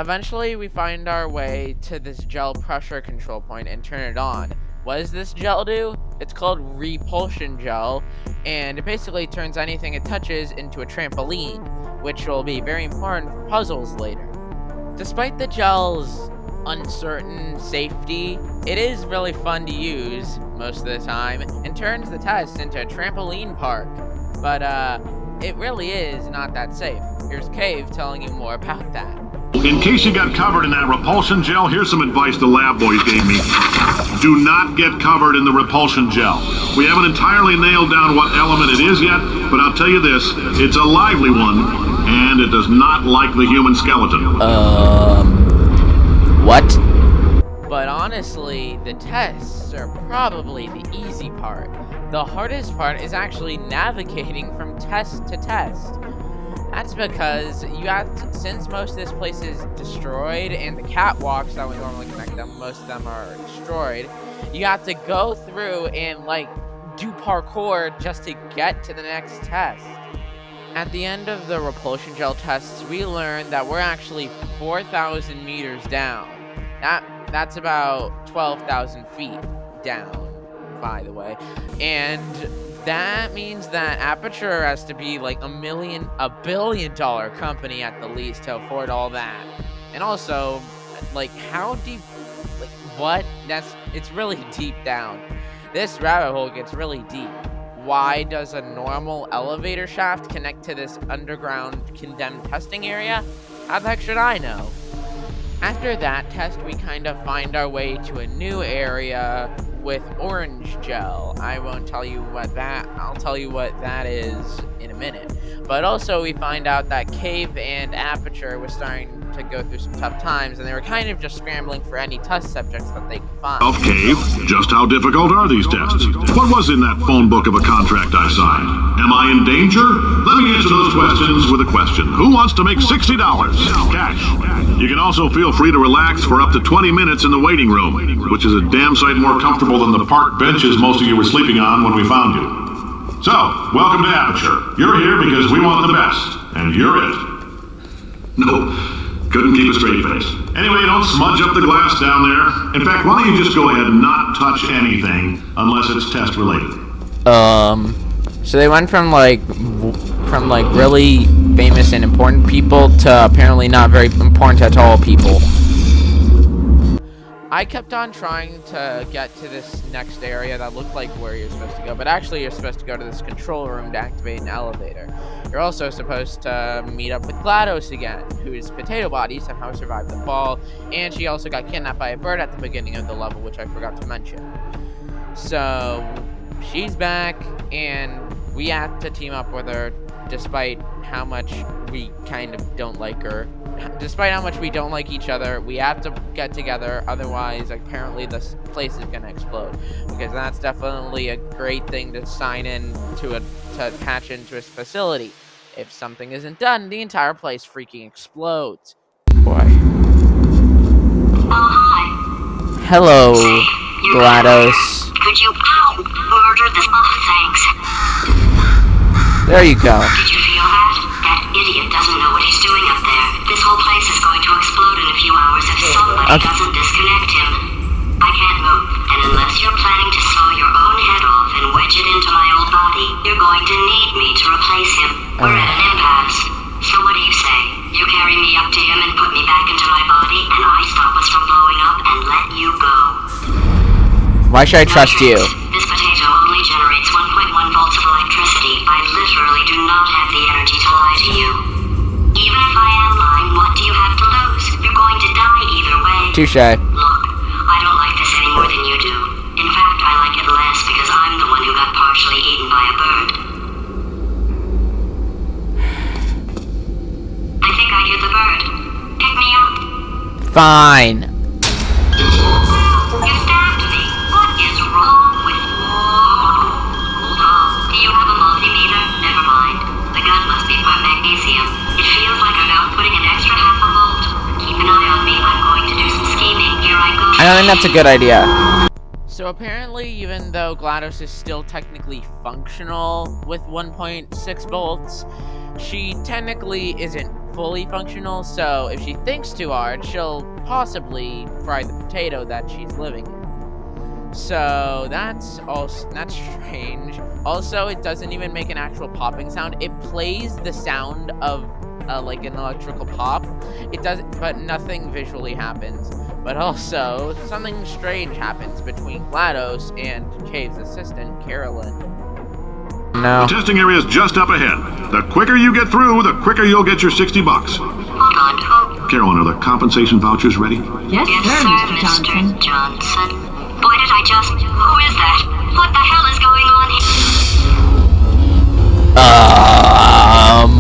Speaker 1: Eventually, we find our way to this gel pressure control point and turn it on. What does this gel do? It's called repulsion gel, and it basically turns anything it touches into a trampoline, which will be very important for puzzles later. Despite the gel's uncertain safety, it is really fun to use most of the time and turns the test into a trampoline park. But it really is not that safe. Here's Cave telling you more about that.
Speaker 10: In case you got covered in that repulsion gel, here's some advice the lab boys gave me. Do not get covered in the repulsion gel. We haven't entirely nailed down what element it is yet, but I'll tell you this, it's a lively one, and it does not like the human skeleton.
Speaker 1: What? But honestly, the tests are probably the easy part. The hardest part is actually navigating from test to test. That's because you have to, since most of this place is destroyed and the catwalks that we normally connect them, most of them are destroyed, you have to go through and like do parkour just to get to the next test. At the end of the repulsion gel tests, we learned that we're actually 4,000 meters down. That's about 12,000 feet down, by the way. And that means that Aperture has to be like a billion-dollar company at the least to afford all that. And also, like, how deep, like, what? It's really deep down. This rabbit hole gets really deep. Why does a normal elevator shaft connect to this underground condemned testing area? How the heck should I know? After that test, we kind of find our way to a new area with orange gel. I won't tell you what that, I'll tell you what that is in a minute. But also we find out that Cave and Aperture was starting to go through some tough times, and they were kind of just scrambling for any test subjects that they could find.
Speaker 10: Cave, just how difficult are these tests? What was in that phone book of a contract I signed? Am I in danger? Let me answer those questions with a question. Who wants to make $60? Cash. You can also feel free to relax for up to 20 minutes in the waiting room, which is a damn sight more comfortable than the park benches most of you were sleeping on when we found you. So, welcome to Aperture. You're here because we want the best, and you're it. No, couldn't keep a straight face. Anyway, don't smudge up the glass down there. In fact, why don't you just go ahead and not touch anything unless it's test related?
Speaker 1: So they went from like really famous and important people to apparently not very important at all people. I kept on trying to get to this next area that looked like where you're supposed to go, but actually you're supposed to go to this control room to activate an elevator. You're also supposed to meet up with GLaDOS again, whose potato body somehow survived the fall, and she also got kidnapped by a bird at the beginning of the level, which I forgot to mention. So she's back, and we have to team up with her, despite how much we kind of don't like her. Despite how much we don't like each other, we have to get together, otherwise apparently this place is gonna explode. Because that's definitely a great thing to sign in to patch into a facility. If something isn't done, the entire place freaking explodes. Boy.
Speaker 8: Oh, hi.
Speaker 1: Hello,
Speaker 8: Say,
Speaker 1: GLaDOS.
Speaker 8: Could you murder this? Oh, thanks.
Speaker 1: There you go.
Speaker 8: Did you feel that? That idiot doesn't know what he's doing up there. This whole place is going to explode in a few hours if somebody doesn't disconnect him. I can't move, and unless you're planning to saw your own head off and wedge it into my old body, you're going to need me to replace him. We're at an impasse. So what do you say? You carry me up to him and put me back into my body, and I stop us from blowing up and let you go.
Speaker 1: Why should I trust you?
Speaker 8: This potato only generates 1.1 volts of electricity. I literally do not
Speaker 1: Touche.
Speaker 8: Look, I don't like this any more than you do. In fact, I like it less because I'm the one who got partially eaten by a bird. I think I hear the bird. Pick me up.
Speaker 1: Fine.
Speaker 8: You stabbed me. What is wrong with you? Hold on. Do you have a multimeter? Never mind. The gun must be part magnesium. It feels like I'm outputting an extra half a volt. Keep an eye on me. I'm going to do some scheming. Here I go.
Speaker 1: I don't think that's a good idea. So apparently, even though GLaDOS is still technically functional with 1.6 volts, she technically isn't fully functional, so if she thinks too hard, she'll possibly fry the potato that she's living in. So that's strange. Also, it doesn't even make an actual popping sound. It plays the sound of like an electrical pop. It does, but nothing visually happens. But also, something strange happens between GLaDOS and Cave's assistant, Carolyn. No.
Speaker 10: The testing area is just up ahead. The quicker you get through, the quicker you'll get your $60.
Speaker 8: Hold on, who?
Speaker 10: Carolyn, are the compensation vouchers ready?
Speaker 8: Yes, sir, Mr. Johnson. Boy, did I just... Who is that? What the hell is going on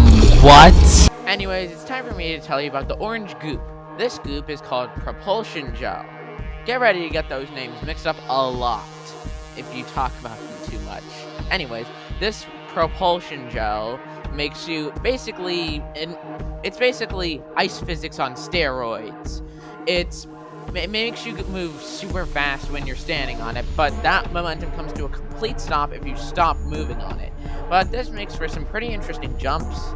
Speaker 8: here?
Speaker 1: What? Anyways, it's time for me to tell you about the orange goop. This goop is called propulsion gel. Get ready to get those names mixed up a lot if you talk about them too much. Anyways, this propulsion gel makes you it's basically ice physics on steroids. It makes you move super fast when you're standing on it, but that momentum comes to a complete stop if you stop moving on it. But this makes for some pretty interesting jumps.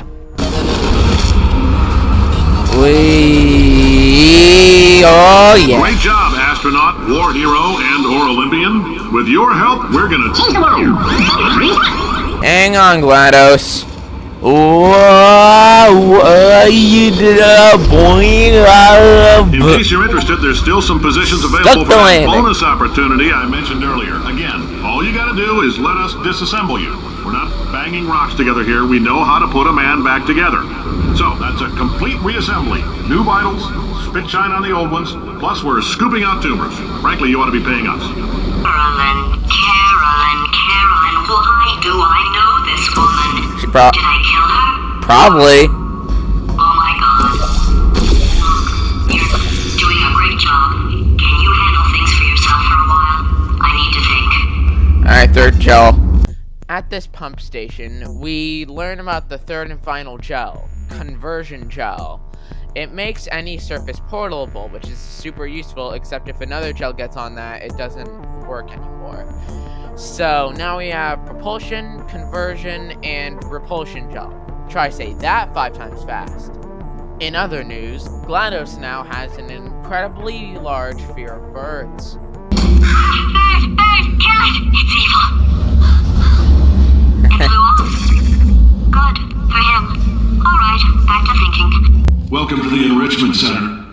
Speaker 1: Oh yeah.
Speaker 10: Great job, astronaut, war hero, and/or Olympian. With your help, we're gonna change the world.
Speaker 1: Hang on, GLaDOS. Whoa, you did a boing.
Speaker 10: In case you're interested, there's still some positions available for that bonus opportunity I mentioned earlier. Again, all you gotta do is let us disassemble you. We're not banging rocks together here. We know how to put a man back together. So, that's a complete reassembly. New vitals, spit shine on the old ones, plus we're scooping out tumors. Frankly, you ought to be paying us.
Speaker 8: Carolyn, why do I know this woman?
Speaker 1: Did
Speaker 8: I kill her?
Speaker 1: Probably.
Speaker 8: Oh my god. You're doing a great job. Can you handle things for yourself for a while? I need to think.
Speaker 1: Alright, third gel. At this pump station, we learn about the third and final gel, conversion gel. It makes any surface portable, which is super useful, except if another gel gets on that, it doesn't work anymore. So now we have propulsion, conversion, and repulsion gel. Try say that 5 times fast. In other news, GLaDOS now has an incredibly large fear of birds.
Speaker 8: Bird, kill it! It's evil. It flew off. Good, for him. Alright, back to thinking.
Speaker 10: Welcome to the Enrichment Center.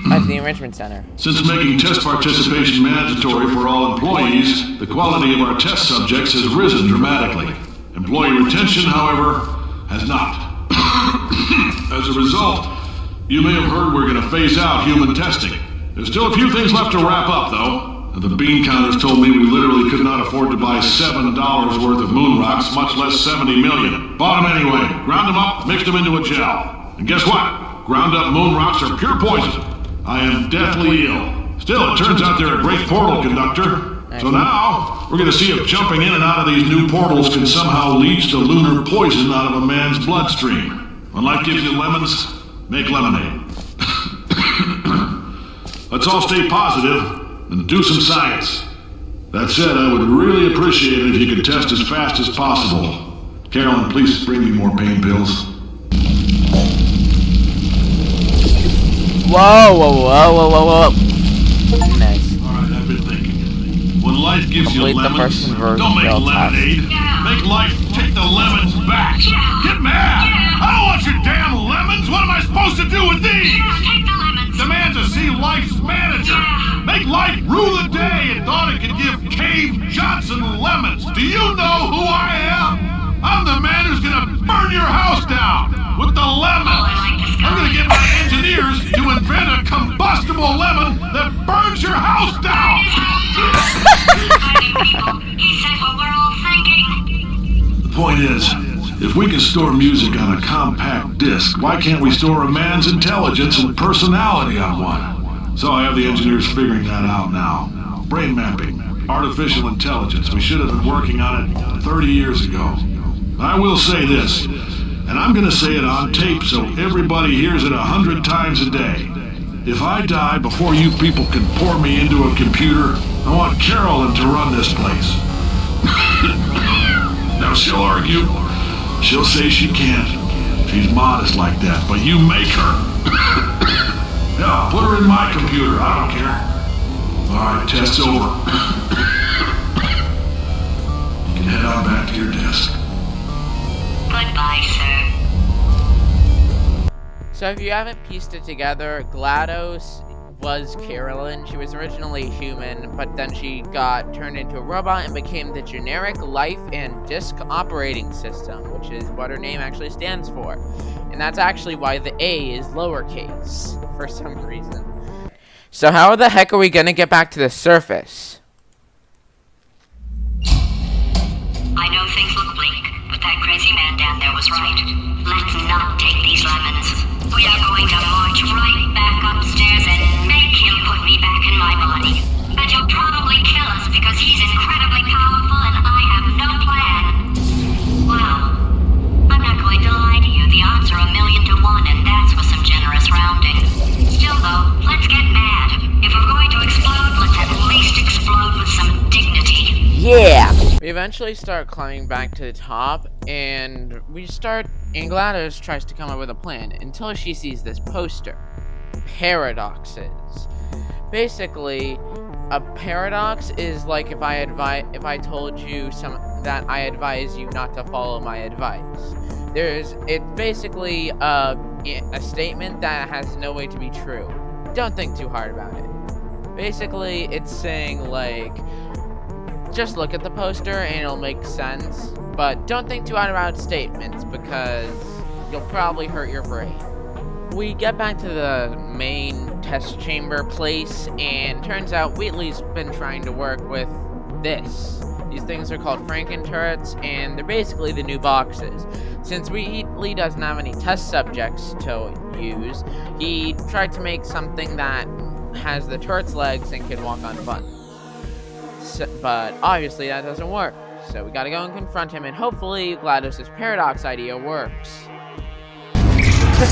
Speaker 1: That's the Enrichment Center.
Speaker 10: Since making test participation mandatory for all employees, the quality of our test subjects has risen dramatically. Employee retention, however, has not. As a result, you may have heard we're going to phase out human testing. There's still a few things left to wrap up, though. The bean counters told me we literally could not afford to buy $7 worth of moon rocks, much less 70 million. Bought them anyway, ground them up, mixed them into a gel. And guess what? Ground up moon rocks are pure poison. I am deathly ill. Still, it turns out they're a great portal conductor. So now, we're going to see if jumping in and out of these new portals can somehow leach the lunar poison out of a man's bloodstream. When life gives you lemons, make lemonade. Let's all stay positive and do some science. That said, I would really appreciate it if you could test as fast as possible. Carolyn, please bring me more pain pills.
Speaker 1: Whoa. Nice.
Speaker 10: Alright, I've been thinking. When life gives
Speaker 1: Complete
Speaker 10: you lemons, don't make lemonade. Make life take the lemons back. Get mad! I don't want your damn lemons! What am I supposed to do with these?
Speaker 8: Take the lemons.
Speaker 10: Demand to see life's manager. Make life rule the day and thought it could give Cave Johnson lemons. Do you know who I am? I'm the man who's gonna burn your house down with the lemons. I'm gonna get my engineers to invent a combustible lemon that burns your house down!
Speaker 8: He said what we're all thinking.
Speaker 10: The point is, if we can store music on a compact disc, why can't we store a man's intelligence and personality on one? So I have the engineers figuring that out now. Brain mapping, artificial intelligence. We should have been working on it 30 years ago. I will say this, and I'm gonna say it on tape so everybody hears it 100 times a day. If I die before you people can pour me into a computer, I want Carolyn to run this place. Now she'll argue. She'll say she can't. She's modest like that, but you make her. Yeah, put her in my computer, I don't care. Alright, test's over. You can head on back to your desk.
Speaker 8: Goodbye, sir.
Speaker 1: So if you haven't pieced it together, GLaDOS was Carolyn. She was originally human, but then she got turned into a robot and became the generic life and disk operating system, which is what her name actually stands for. And that's actually why the A is lowercase, for some reason. So how the heck are we gonna get back to the surface?
Speaker 8: I know things look bleak, but that crazy man down there was right. Let's not take these lemons. We are going to march right back upstairs and make him put me back in my body. And he'll probably kill us because he's incredibly powerful and I have no plan. Well, I'm not going to lie to you. The odds are 1,000,000 to 1, and that's with some generous rounding. Still though, let's get mad. If we're going to explode, let's at least explode with some dignity.
Speaker 1: Yeah! We eventually start climbing back to the top, and GLaDOS tries to come up with a plan until she sees this poster. Paradoxes. Basically, a paradox is like if I told you that I advise you not to follow my advice. It's basically a statement that has no way to be true. Don't think too hard about it. Basically, it's saying like, just look at the poster and it'll make sense, but don't think too hard about statements because you'll probably hurt your brain. We get back to the main test chamber place, and turns out Wheatley's been trying to work with this. These things are called Franken turrets, and they're basically the new boxes. Since Wheatley doesn't have any test subjects to use, he tried to make something that has the turret's legs and can walk on buttons. But obviously that doesn't work, so we gotta go and confront him, and hopefully GLaDOS' paradox idea works.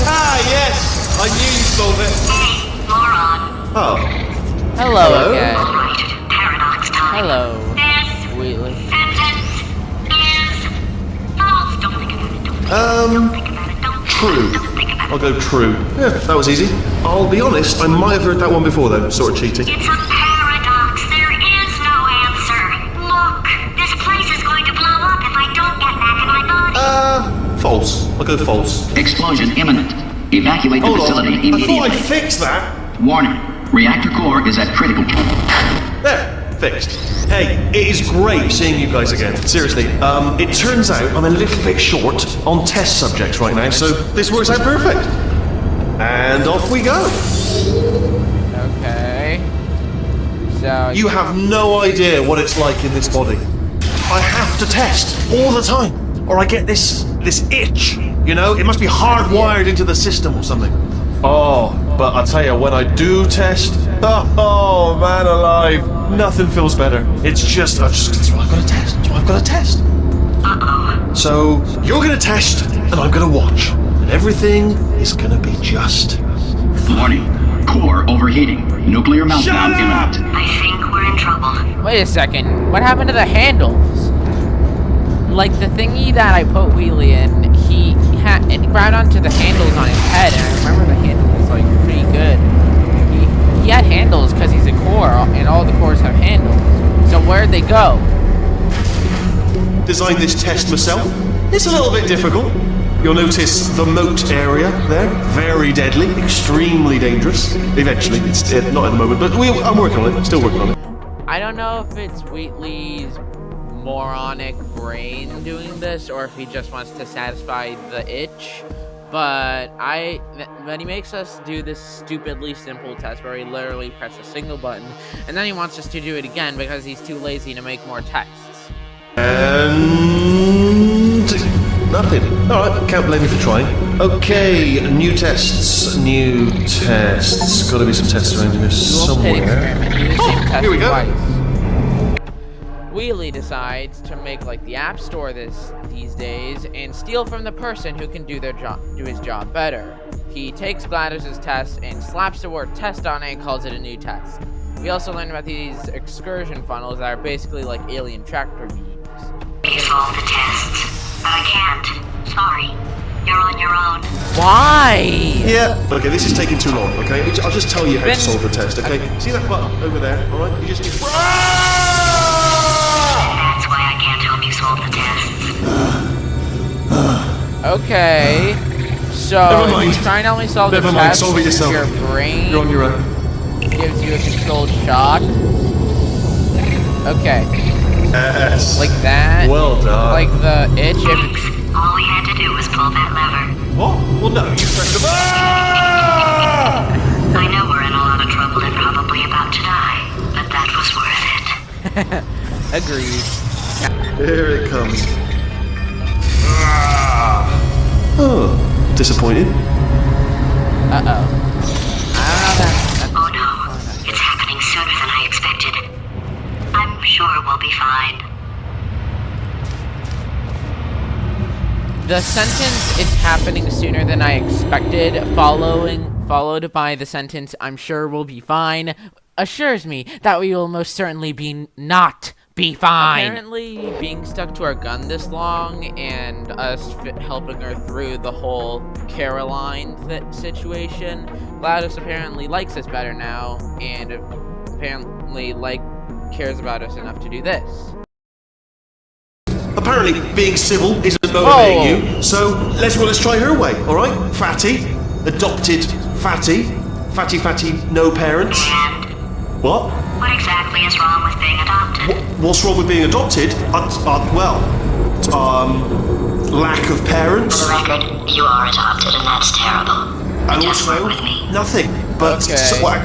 Speaker 7: Ah, yes! I knew you'd solve it.
Speaker 8: Hey, Moron.
Speaker 7: Oh.
Speaker 1: Hello again.
Speaker 8: Alright, paradox time.
Speaker 1: Hello,
Speaker 8: This
Speaker 1: Wheatley.
Speaker 8: sentence is false. Don't think about it. Don't think about it. Don't
Speaker 7: True.
Speaker 8: think about it.
Speaker 7: I'll go true. Yeah, that was easy. I'll be honest, I might have heard that one before though, sort of cheating.
Speaker 8: It's a paradox. There is no answer. Look, this place is going to blow up if I don't get back in my body.
Speaker 7: False. I'll go false.
Speaker 11: Explosion imminent. Evacuate the
Speaker 7: Hold
Speaker 11: facility
Speaker 7: on. I
Speaker 11: immediately.
Speaker 7: thought I fixed that.
Speaker 11: Warning. Reactor core is at critical.
Speaker 7: There, fixed. Hey, it is great seeing you guys again. Seriously, it turns out I'm a little bit short on test subjects right now, so this works out perfect. And off we go.
Speaker 1: Okay. So
Speaker 7: You have no idea what it's like in this body. I have to test all the time, or I get this itch. You know, it must be hardwired into the system or something. Oh, but I tell you, when I do test, oh man alive, nothing feels better. It's just, that's what I've got to test. That's what I've got to test. So you're gonna test, and I'm gonna watch, and everything is gonna be just
Speaker 11: Warning. Core overheating. Nuclear meltdown imminent.
Speaker 8: I think we're in trouble.
Speaker 1: wait a second. What happened to the handles? Like the thingy that I put Wheatley in, it grabbed onto the handles on his head, and I remember the handle was like pretty good. He had handles because he's a core, and all the cores have handles. So where'd they go?
Speaker 7: Designed this test myself. It's a little bit difficult. You'll notice the moat area there, very deadly, extremely dangerous. Eventually, it's not at the moment, but I'm working on it. Still working on it.
Speaker 1: I don't know if it's Wheatley's moronic brain doing this, or if he just wants to satisfy the itch, But but he makes us do this stupidly simple test where he literally presses a single button, and then he wants us to do it again because he's too lazy to make more tests.
Speaker 7: And nothing. Alright, can't blame you for trying. Okay, new tests. Gotta be some tests around here somewhere. Here we go.
Speaker 1: Twice. Wheelie decides to make like the App Store these days and steal from the person who can do his job better. He takes GLaDOS' test and slaps the word test on it and calls it a new test. We also learned about these excursion funnels that are basically like alien tractor beams.
Speaker 8: You solve the tests, but I can't. Sorry. You're on your own.
Speaker 1: Why?
Speaker 7: Yeah. Okay, this is taking too long, okay? I'll just tell you how to solve the test, okay? See that button over there, alright? You just...
Speaker 8: That's why I can't help you solve the tests.
Speaker 1: Okay. So, he's trying to only solve the test.
Speaker 7: Solve it yourself.
Speaker 1: Your brain
Speaker 7: You're on your own.
Speaker 1: gives you a controlled shock. Okay.
Speaker 7: Yes.
Speaker 1: Like that.
Speaker 7: Well done.
Speaker 1: Like the itch.
Speaker 8: All we had to do was pull that lever.
Speaker 7: What? Well, no, you pressed the
Speaker 8: I know we're in a lot of trouble and probably about to die, but that was worth it.
Speaker 1: Agreed.
Speaker 7: Here it comes. Oh, disappointed.
Speaker 1: Uh-oh.
Speaker 8: Oh no, it's happening sooner than I expected. I'm sure we'll be fine.
Speaker 1: The sentence, "it's happening sooner than I expected," followed by the sentence, "I'm sure we'll be fine," assures me that we will most certainly not be fine. Apparently, being stuck to our gun this long and us helping her through the whole Caroline situation, GLaDOS apparently likes us better now, and apparently cares about us enough to do this.
Speaker 7: Apparently, being civil isn't motivating you, so let's try her way, alright? Fatty, adopted fatty, no parents.
Speaker 8: And
Speaker 7: What?
Speaker 8: what exactly is wrong with being adopted?
Speaker 7: What's wrong with being adopted? Lack of parents.
Speaker 8: For the record, you are adopted and that's terrible.
Speaker 7: And
Speaker 8: Just
Speaker 7: also,
Speaker 8: work with me.
Speaker 7: nothing. But
Speaker 1: Okay.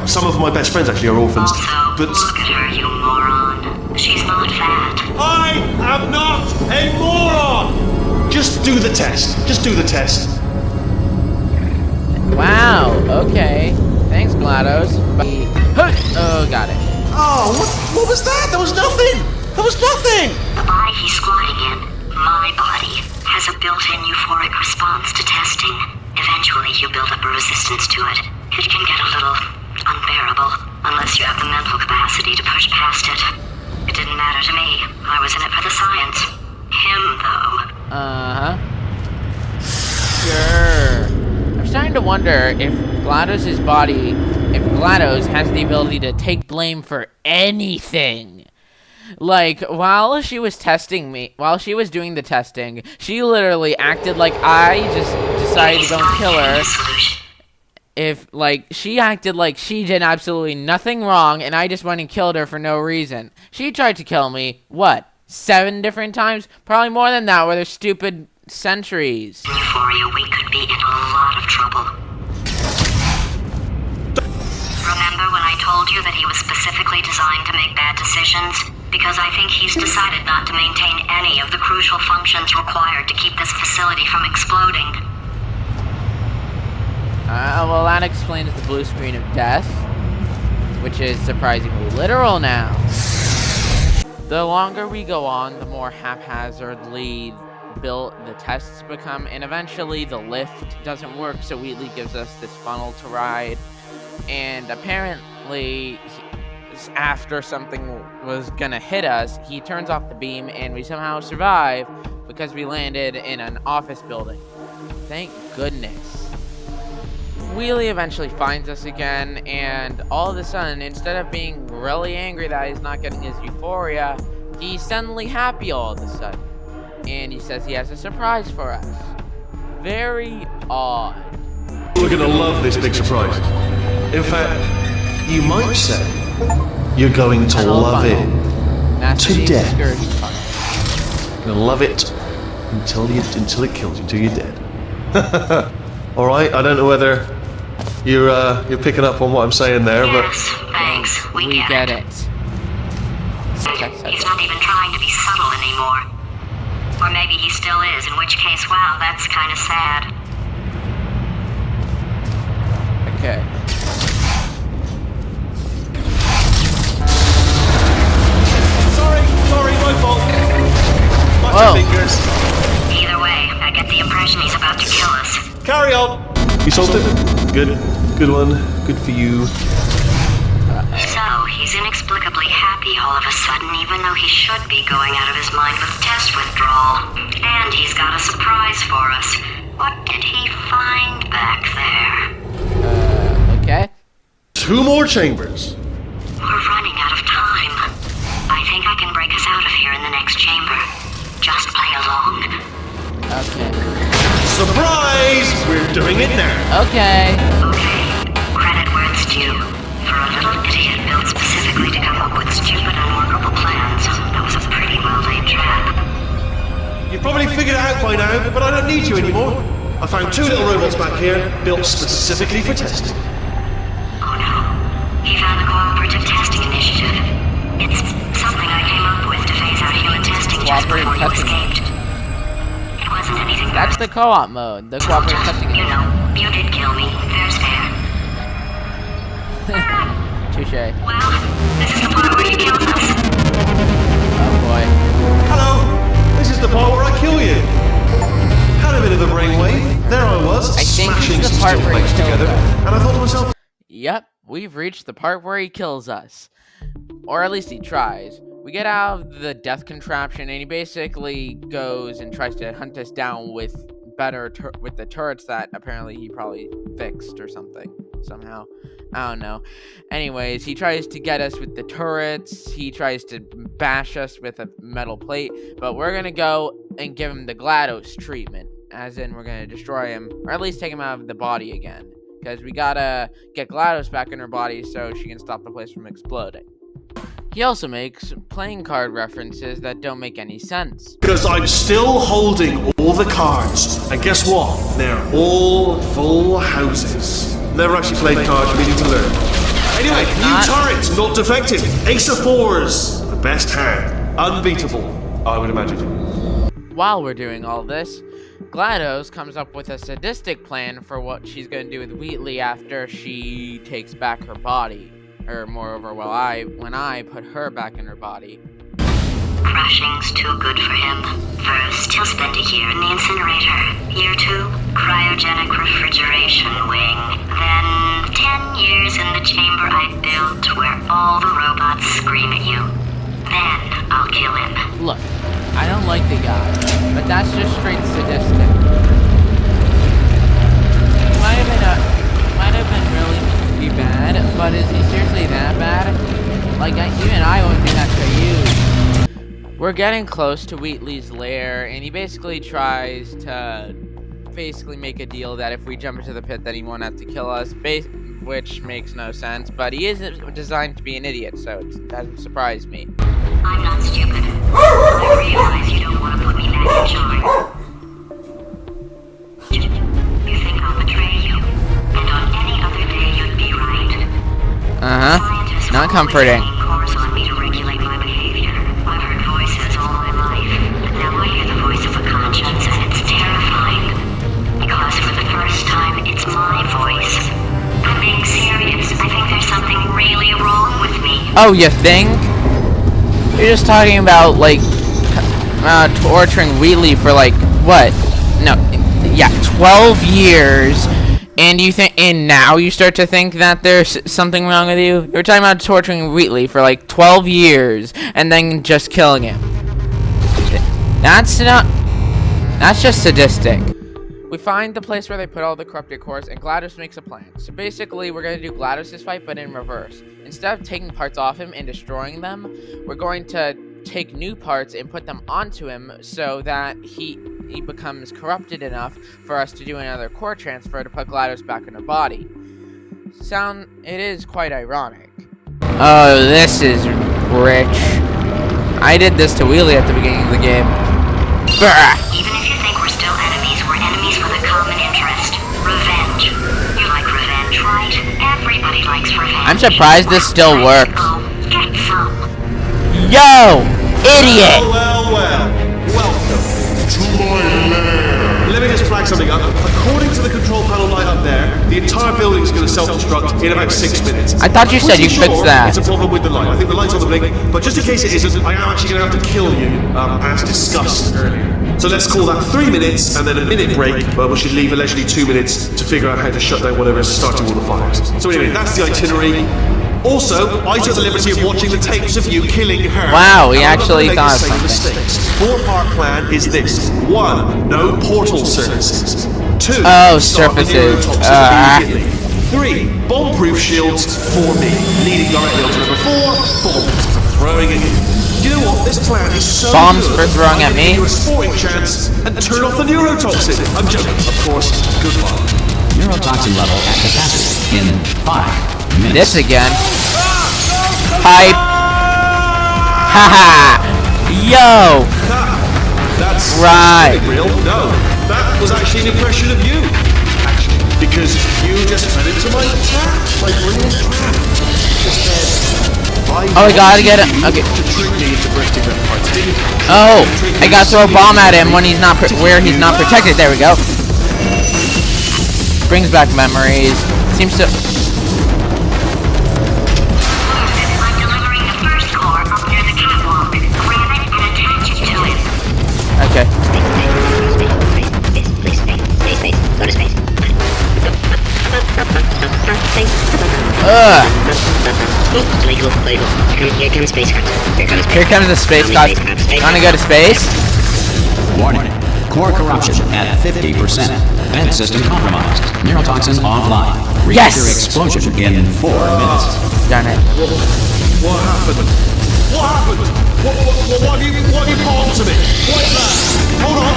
Speaker 7: some of my best friends actually are orphans.
Speaker 8: Also,
Speaker 7: But
Speaker 8: look at her, you moron. She's not fat.
Speaker 7: I am not a moron! Just do the test.
Speaker 1: Wow, okay. Thanks, GLaDOS. Oh, got it.
Speaker 7: Oh, what was that? That was nothing!
Speaker 8: The body he's squatting in, my body, has a built-in euphoric response to testing. Eventually, you build up a resistance to it. It can get a little unbearable, unless you have the mental capacity to push past it. It didn't matter to me. I was in it for the science. Him, though.
Speaker 1: Sure. I'm starting to wonder if GLaDOS has the ability to take blame for anything. Like, while she was doing the testing, she literally acted like I just decided to go and kill her. She acted like she did absolutely nothing wrong, and I just went and killed her for no reason. She tried to kill me, 7 different times? Probably more than that with her stupid sentries.
Speaker 8: Euphoria, we could be in a lot of trouble. Remember when I told you that he was specifically designed to make bad decisions? Because I think he's decided not to maintain any of the crucial functions required to keep this facility from exploding.
Speaker 1: Well, that explains the blue screen of death, which is surprisingly literal now. The longer we go on, the more haphazardly built the tests become, and eventually the lift doesn't work, so Wheatley gives us this funnel to ride, and apparently after something was gonna hit us, he turns off the beam and we somehow survive because we landed in an office building. Thank goodness. Wheelie eventually finds us again, and all of a sudden, instead of being really angry that he's not getting his euphoria, he's suddenly happy all of a sudden. And he says he has a surprise for us. Very odd.
Speaker 7: we're gonna love this big surprise. In fact, you might say you're going to love it to death. You're gonna love it until it kills you, until you're dead. All right. I don't know whether you're picking up on what I'm saying there,
Speaker 8: Yes, thanks. We get it. He's not even trying to be subtle anymore. Or maybe he still is, in which case, wow, that's kind of sad.
Speaker 1: Okay.
Speaker 7: Sorry, my fault. Watch
Speaker 1: Whoa.
Speaker 7: your fingers.
Speaker 8: Either way, I get the impression he's about to kill us.
Speaker 7: Carry on. You solved it. Good one. Good for you.
Speaker 8: So, he's inexplicably happy all of a sudden, even though he should be going out of his mind with test withdrawal. And he's got a surprise for us. What did he find back there?
Speaker 1: Okay.
Speaker 7: 2 more chambers.
Speaker 8: We're running out of time. I think I can break us out of here in the next chamber. Just play along.
Speaker 1: Okay.
Speaker 7: Surprise! We're doing it now.
Speaker 1: Okay.
Speaker 8: Okay. Credit where it's due. For a little idiot built specifically to come up with stupid, unworkable plans, that was a pretty well-laid trap.
Speaker 7: You've probably figured it out by now, but I don't need you anymore. I found 2 little robots back here, built specifically for testing.
Speaker 8: Oh no. He found the Cooperative Testing Initiative. It's something I came up with to phase out human testing just before you escaped. It wasn't anything.
Speaker 1: That's the co-op mode. The cooperative testing.
Speaker 8: You know, you did kill me. Fair's fair.
Speaker 1: Touche.
Speaker 8: Well, this is the part where he kills us.
Speaker 1: Oh boy.
Speaker 7: Hello! This is the part where I kill you. Had a bit of a brainwave. There I was,
Speaker 1: I think
Speaker 7: smashing
Speaker 1: this is the
Speaker 7: some
Speaker 1: part
Speaker 7: steel
Speaker 1: where he
Speaker 7: plates
Speaker 1: kills
Speaker 7: together,
Speaker 1: us.
Speaker 7: and I thought to myself,
Speaker 1: Yep, we've reached the part where he kills us. Or at least he tries. We get out of the death contraption and he basically goes and tries to hunt us down with with the turrets that apparently he probably fixed or something somehow. I don't know. Anyways, he tries to get us with the turrets. He tries to bash us with a metal plate, but we're gonna go and give him the GLaDOS treatment, as in we're gonna destroy him, or at least take him out of the body again, because we gotta get GLaDOS back in her body so she can stop the place from exploding. He also makes playing card references that don't make any sense.
Speaker 7: because I'm still holding all the cards, and guess what? They're all full houses. Never actually played cards, meaning to learn. Anyway, new turrets, not defective. Ace of 4s, the best hand. Unbeatable, I would imagine.
Speaker 1: While we're doing all this, GLaDOS comes up with a sadistic plan for what she's going to do with Wheatley after she takes back her body. Or moreover, when I put her back in her body.
Speaker 8: Crushing's too good for him. First, he'll spend a year in the incinerator. Year 2, cryogenic refrigeration wing. Then, 10 years in the chamber I built where all the robots scream at you. Then, I'll kill him.
Speaker 1: Look, I don't like the guy, but that's just straight sadistic. Might have been really bad, but is he seriously that bad? Like, even I wouldn't do that to you. We're getting close to Wheatley's lair, and he basically tries to make a deal that if we jump into the pit, then he won't have to kill us, which makes no sense, but he is designed to be an idiot, so it doesn't surprise me.
Speaker 8: I'm not stupid. I realize you don't want to put me back in charge. You think I'll betray you, and on any other day you'd be right.
Speaker 1: Uh-huh. Not comforting.
Speaker 8: Course on me to regulate my behavior. I've heard voices all my life, but now I hear the voice of a conscience, and it's terrifying. Because for the first time, it's my voice. I'm being serious. I think there's something really wrong with me.
Speaker 1: Oh, you think? You're just talking about, like, torturing Wheatley for, like, what? No, yeah, 12 years. And now you start to think that there's something wrong with you? You're talking about torturing Wheatley for, like, 12 years and then just killing him. That's just sadistic. We find the place where they put all the corrupted cores, and GLaDOS makes a plan. So basically, we're going to do GLaDOS' fight, but in reverse. Instead of taking parts off him and destroying them, we're going to take new parts and put them onto him so that he becomes corrupted enough for us to do another core transfer to put GLaDOS back in her body. It is quite ironic. Oh, this is rich. I did this to Wheatley at the beginning of the game.
Speaker 8: Even if you think we're still enemies, we're enemies with a common interest. Revenge. everybody likes revenge.
Speaker 1: I'm surprised this still works.
Speaker 8: Get some.
Speaker 1: Yo! Idiot!
Speaker 7: Well. Welcome to my lair. Let me just flag something up. According to the control panel light up there, the entire building is going to self-destruct in about 6 minutes.
Speaker 1: I thought you said you fixed that.
Speaker 7: It's a problem with the light. I think the light's on the blink, but just in case it isn't, I am actually going to have to kill you, as discussed earlier. So let's call that 3 minutes and then a minute break, but we should leave allegedly 2 minutes to figure out how to shut down whatever is starting all the fires. So anyway, that's the itinerary. Also, I took the liberty of watching the tapes of you killing her.
Speaker 1: Wow, he actually thought of something.
Speaker 7: Mistakes. 4-part plan is this: 1, no portal surfaces. 2, stop the
Speaker 1: surfaces.
Speaker 7: neurotoxin immediately. 3, bomb-proof shields for me, leading directly on to number 4, bombs for throwing at you. You know what? This plan is so
Speaker 1: Bombs
Speaker 7: good.
Speaker 1: for throwing at me?
Speaker 7: Give you a sporting chance and turn off the neurotoxin. I'm joking, of course. Good luck.
Speaker 11: Neurotoxin level at capacity in 5 minutes.
Speaker 1: This again. Hype. Haha. Yo.
Speaker 7: That's
Speaker 1: right.
Speaker 7: Real? No, that was actually an impression of you. Actually, because you just fell into my trap, my brilliant trap. Just
Speaker 1: Oh, I gotta get it. Okay. Oh, I gotta throw a bomb at him when he's not where he's not protected. There we go. Brings back memories. Seems to.
Speaker 8: I'm delivering the first core up near the catwalk. Grab it and attach it to it.
Speaker 1: Okay.
Speaker 4: Space. Go to space.
Speaker 1: Ugh.
Speaker 4: Here comes space crabs.
Speaker 1: Here comes the space god. Wanna go to space?
Speaker 11: Warning. Core corruption at 50%. Vent system compromised. Neurotoxin offline. Reactor explosion in 4 minutes.
Speaker 1: Darn it.
Speaker 7: What happened? What happened? What have you bombed to me? What is that? Hold on.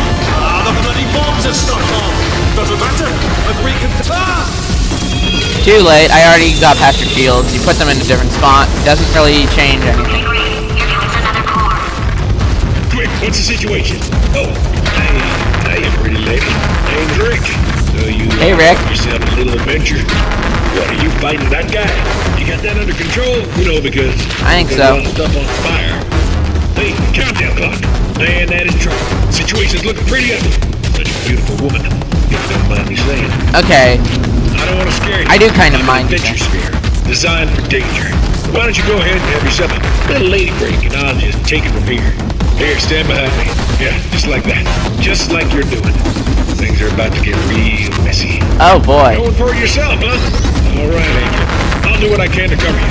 Speaker 7: The bloody bombs are stuck on. Doesn't matter. I've
Speaker 1: Too late. I already got past your shields. You put them in a different spot. Doesn't really change anything.
Speaker 12: Quick, what's the situation? Oh, hey, pretty lady. Name's Rick. So you
Speaker 1: Hey, Rick.
Speaker 12: yourself a little adventure. What, are you fighting that guy? You got that under control? You know, because
Speaker 1: I think so.
Speaker 12: Stuff on fire. Hey, countdown clock. Man, that is trouble. Situation's looking pretty ugly. Such a beautiful woman. If you don't mind me saying.
Speaker 1: Okay.
Speaker 12: I don't want to scare you.
Speaker 1: I do kind of
Speaker 12: I'm
Speaker 1: mind
Speaker 12: an adventure sphere, designed for danger. Why don't you go ahead and have yourself a little lady break, and I'll just take it from here. Here, stand behind me. Yeah, just like that. Just like you're doing. Things are about to get real messy.
Speaker 1: Oh boy.
Speaker 12: Going for it yourself, huh? All right, Angel. I'll do what I can to cover you.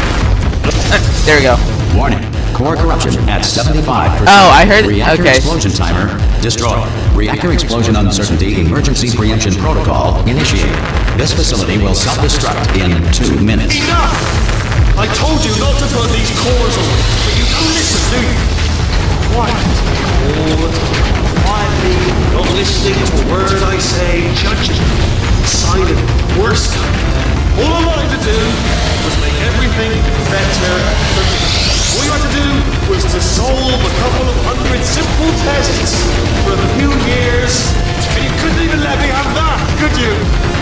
Speaker 1: There we go.
Speaker 11: Warning. Core corruption at 75%.
Speaker 1: Oh, I heard.
Speaker 11: Reactor
Speaker 1: Okay.
Speaker 11: explosion timer destroyed. Reactor explosion uncertainty emergency preemption protocol initiated. This facility will self-destruct in 2 minutes.
Speaker 7: Enough! I told you not to put these cores on, but you don't listen, do you? Quiet. All the time. Quietly, not listening to a word I say, judging. Silent. Worse. All I wanted to do was make everything better for me. All you had to do was to solve a couple of 100 simple tests for a few years, and you couldn't even let me have that, could you?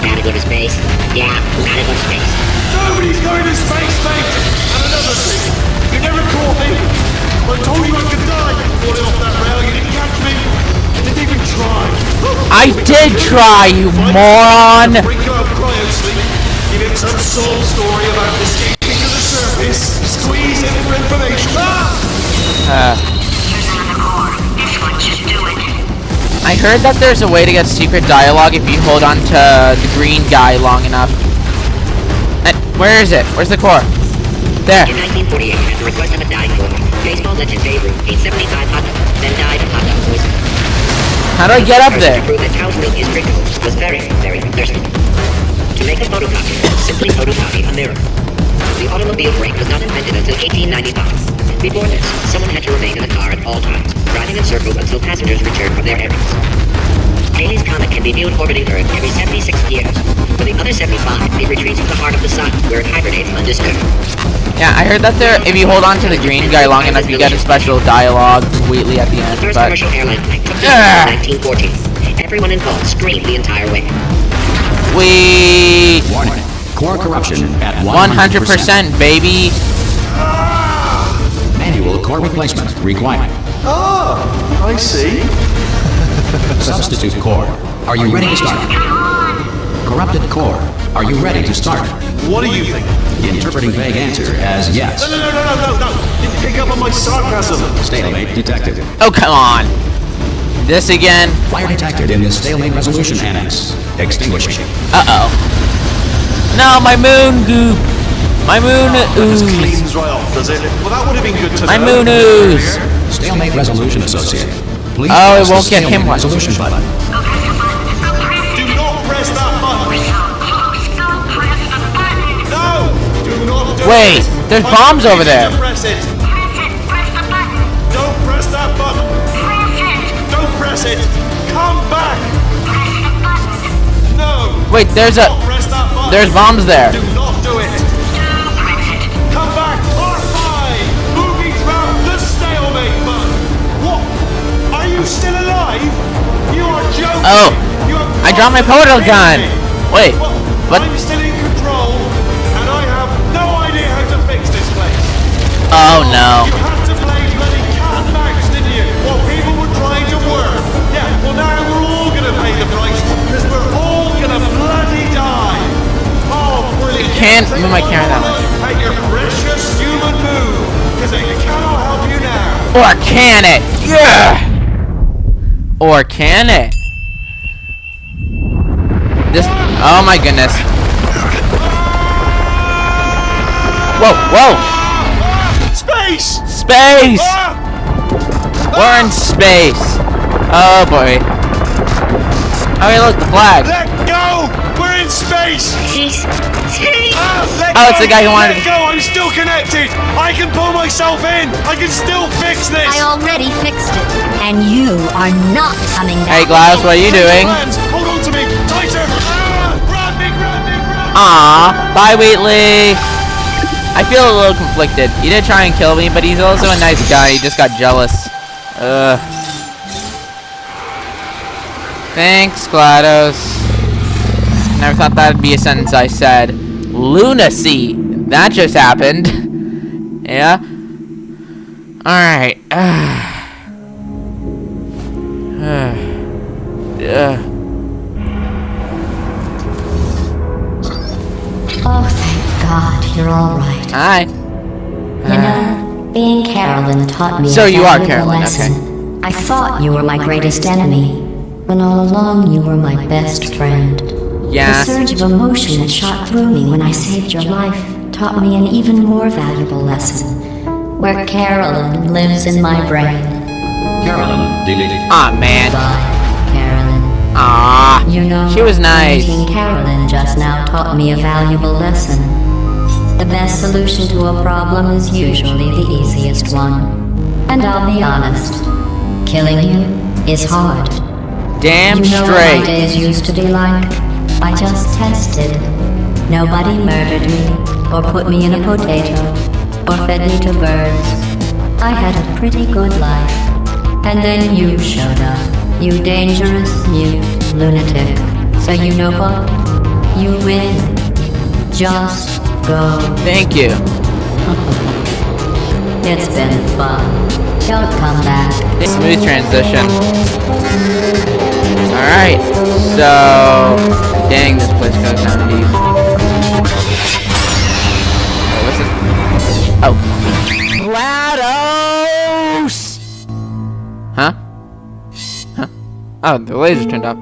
Speaker 4: Gotta go to space. Yeah, gotta go to space.
Speaker 7: Nobody's going to space, mate! And another thing, you never caught me. I told you I could die falling off that rail. You didn't catch me. You didn't even try.
Speaker 1: I did try, you moron!
Speaker 7: Bring you out of cryo sleep. Give him some soul story about escaping to the surface. Squeeze in for information.
Speaker 1: I heard that there's a way to get secret dialogue if you hold on to the green guy long enough. Where is it? Where's the core? There.
Speaker 4: In 1948, at the request of a dying boy, baseball legend Babe Ruth ate 75 hot dogs, then died of hot dog poisoning.
Speaker 1: How do I get up there?
Speaker 4: To prove that cow's milk is drinkable, was very, very thirsty. To make a photocopy, simply photocopy a mirror. The automobile brake was not invented until 1895. Before this, someone had to remain in the car at all times, driving in circles until passengers returned from their errands. Halley's Comet can be viewed orbiting Earth every 76 years. For the other 75, it retreats to the heart of the sun, where it hibernates undisturbed.
Speaker 1: Yeah, I heard that there, if you hold on to the green guy long enough, you get a special dialogue from Wheatley at the end.
Speaker 4: The first
Speaker 1: But
Speaker 4: commercial airline flight took place in 1914. Everyone involved screamed the entire way.
Speaker 1: we.
Speaker 11: Warning. Core corruption at
Speaker 1: 100%, baby.
Speaker 11: Manual core replacement required.
Speaker 7: Ah, I see.
Speaker 11: Substitute core. Are you ready to start? Corrupted core. Are you ready to start?
Speaker 7: What do you think?
Speaker 11: Interpreting vague answer as yes.
Speaker 7: No. You pick up on my sarcasm.
Speaker 11: Stalemate detected.
Speaker 1: Oh, come on. This again.
Speaker 11: Fire detected in the stalemate resolution annex. Extinguishing.
Speaker 1: Uh-oh. No, my moon goop. My moon ooze.
Speaker 7: Just cleans right off, does it? Well, that would have been good to know.
Speaker 1: My moon ooze.
Speaker 11: Stalemate resolution associated. Please
Speaker 1: oh, it
Speaker 11: press
Speaker 1: won't
Speaker 11: the
Speaker 1: get him
Speaker 11: stalemate
Speaker 1: one.
Speaker 11: resolution button.
Speaker 7: Do not press that button. No! Do not do
Speaker 1: Wait,
Speaker 7: it.
Speaker 1: there's bombs over there.
Speaker 7: Press it. Don't press that button. Don't press it. Come back. No.
Speaker 1: Wait, there's bombs there.
Speaker 7: Do not do it. Come back. R5. Moving through the stalemate button. What? Are you still alive? You are joking.
Speaker 1: Oh,
Speaker 7: You are
Speaker 1: I dropped my portal gun. Wait, what?
Speaker 7: I'm still in control, and I have no idea how to fix this place.
Speaker 1: Oh no.
Speaker 7: You had to play bloody cat and mouse, didn't you? While people were trying to work. Yeah, well now we're all gonna pay the price, because we're all gonna bloody die. Oh, brilliant.
Speaker 1: You can't move my camera that much.
Speaker 7: At your precious human move, because it cannot help you now.
Speaker 1: Or can it? Yeah. Or can it? This. Oh my goodness. Whoa.
Speaker 7: Space!
Speaker 1: Space! We're in space. Oh boy. Oh hey, look, the flag.
Speaker 7: Let go! We're in space!
Speaker 1: Oh, it's the guy who wanted
Speaker 7: Let go! I'm still connected! I can pull myself in! I can still fix this!
Speaker 8: I already fixed it, and you are not coming back.
Speaker 1: Hey GLaDOS, what are you doing?
Speaker 7: Hold on to me! Tighter! Grab me!
Speaker 1: Aw, bye Wheatley. I feel a little conflicted. He did try and kill me, but he's also a nice guy. He just got jealous. Thanks, GLaDOS. Never thought that'd be a sentence I said. Lunacy. That just happened. Yeah? Alright.
Speaker 8: Oh, thank God, you're all right.
Speaker 1: Hi.
Speaker 8: You know, being Carolyn taught me
Speaker 1: So
Speaker 8: a
Speaker 1: you are
Speaker 8: valuable
Speaker 1: Carolyn,
Speaker 8: lesson.
Speaker 1: okay.
Speaker 8: I thought you were my greatest enemy, when all along you were my best friend.
Speaker 1: Yeah.
Speaker 8: The surge of emotion that shot through me when I saved your life taught me an even more valuable lesson, where Carolyn lives in my brain.
Speaker 11: Carolyn deleted.
Speaker 1: Aw, man.
Speaker 8: Bye, Carolyn.
Speaker 1: Aw.
Speaker 8: You know,
Speaker 1: She was nice.
Speaker 8: meeting Carolyn just now taught me a valuable lesson. The best solution to a problem is usually the easiest one. And I'll be honest, killing you is hard.
Speaker 1: Damn
Speaker 8: you know what
Speaker 1: straight.
Speaker 8: my days used to be like? I just tested. Nobody murdered me, or put me in a potato, or fed me to birds. I had a pretty good life. And then you showed up, you dangerous, mute lunatic. So you know what? You win. Just go.
Speaker 1: Thank you.
Speaker 8: It's been fun. Don't come back.
Speaker 1: Smooth transition. Alright, so... Dang, this place goes down deep. Wait, what's this? Oh. GLaDOS! Huh? Huh? Oh, the laser turned off.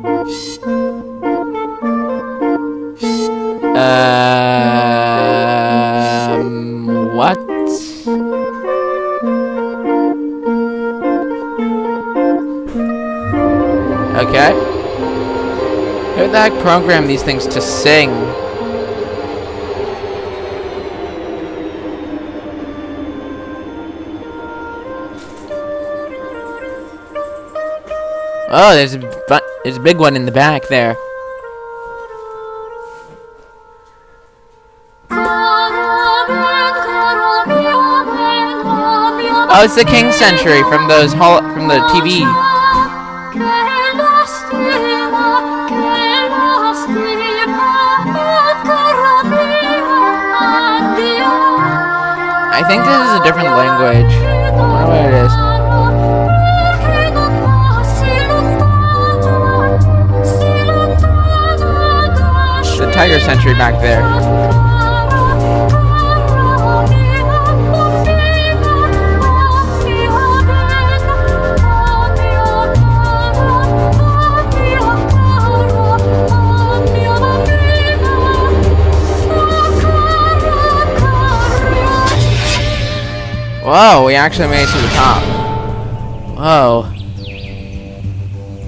Speaker 1: What? Okay. Who the heck programmed these things to sing? Oh, there's a big one in the back there. Oh, it's the King Century from the TV. think this is a different language. I wonder what it is. The Tiger Sentry back there. Whoa, we actually made it to the top. Whoa.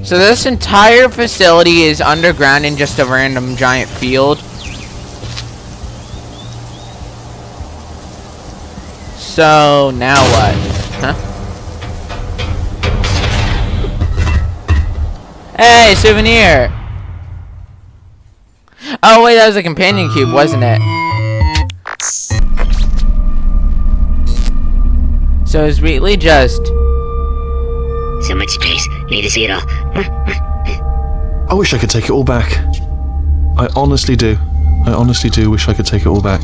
Speaker 1: So this entire facility is underground in just a random giant field. So now what? Huh? Hey, souvenir! Oh wait, that was a companion cube, wasn't it? So is Wheatley just...
Speaker 4: So much space. Need to see it all.
Speaker 7: I wish I could take it all back. I honestly do. I honestly do wish I could take it all back.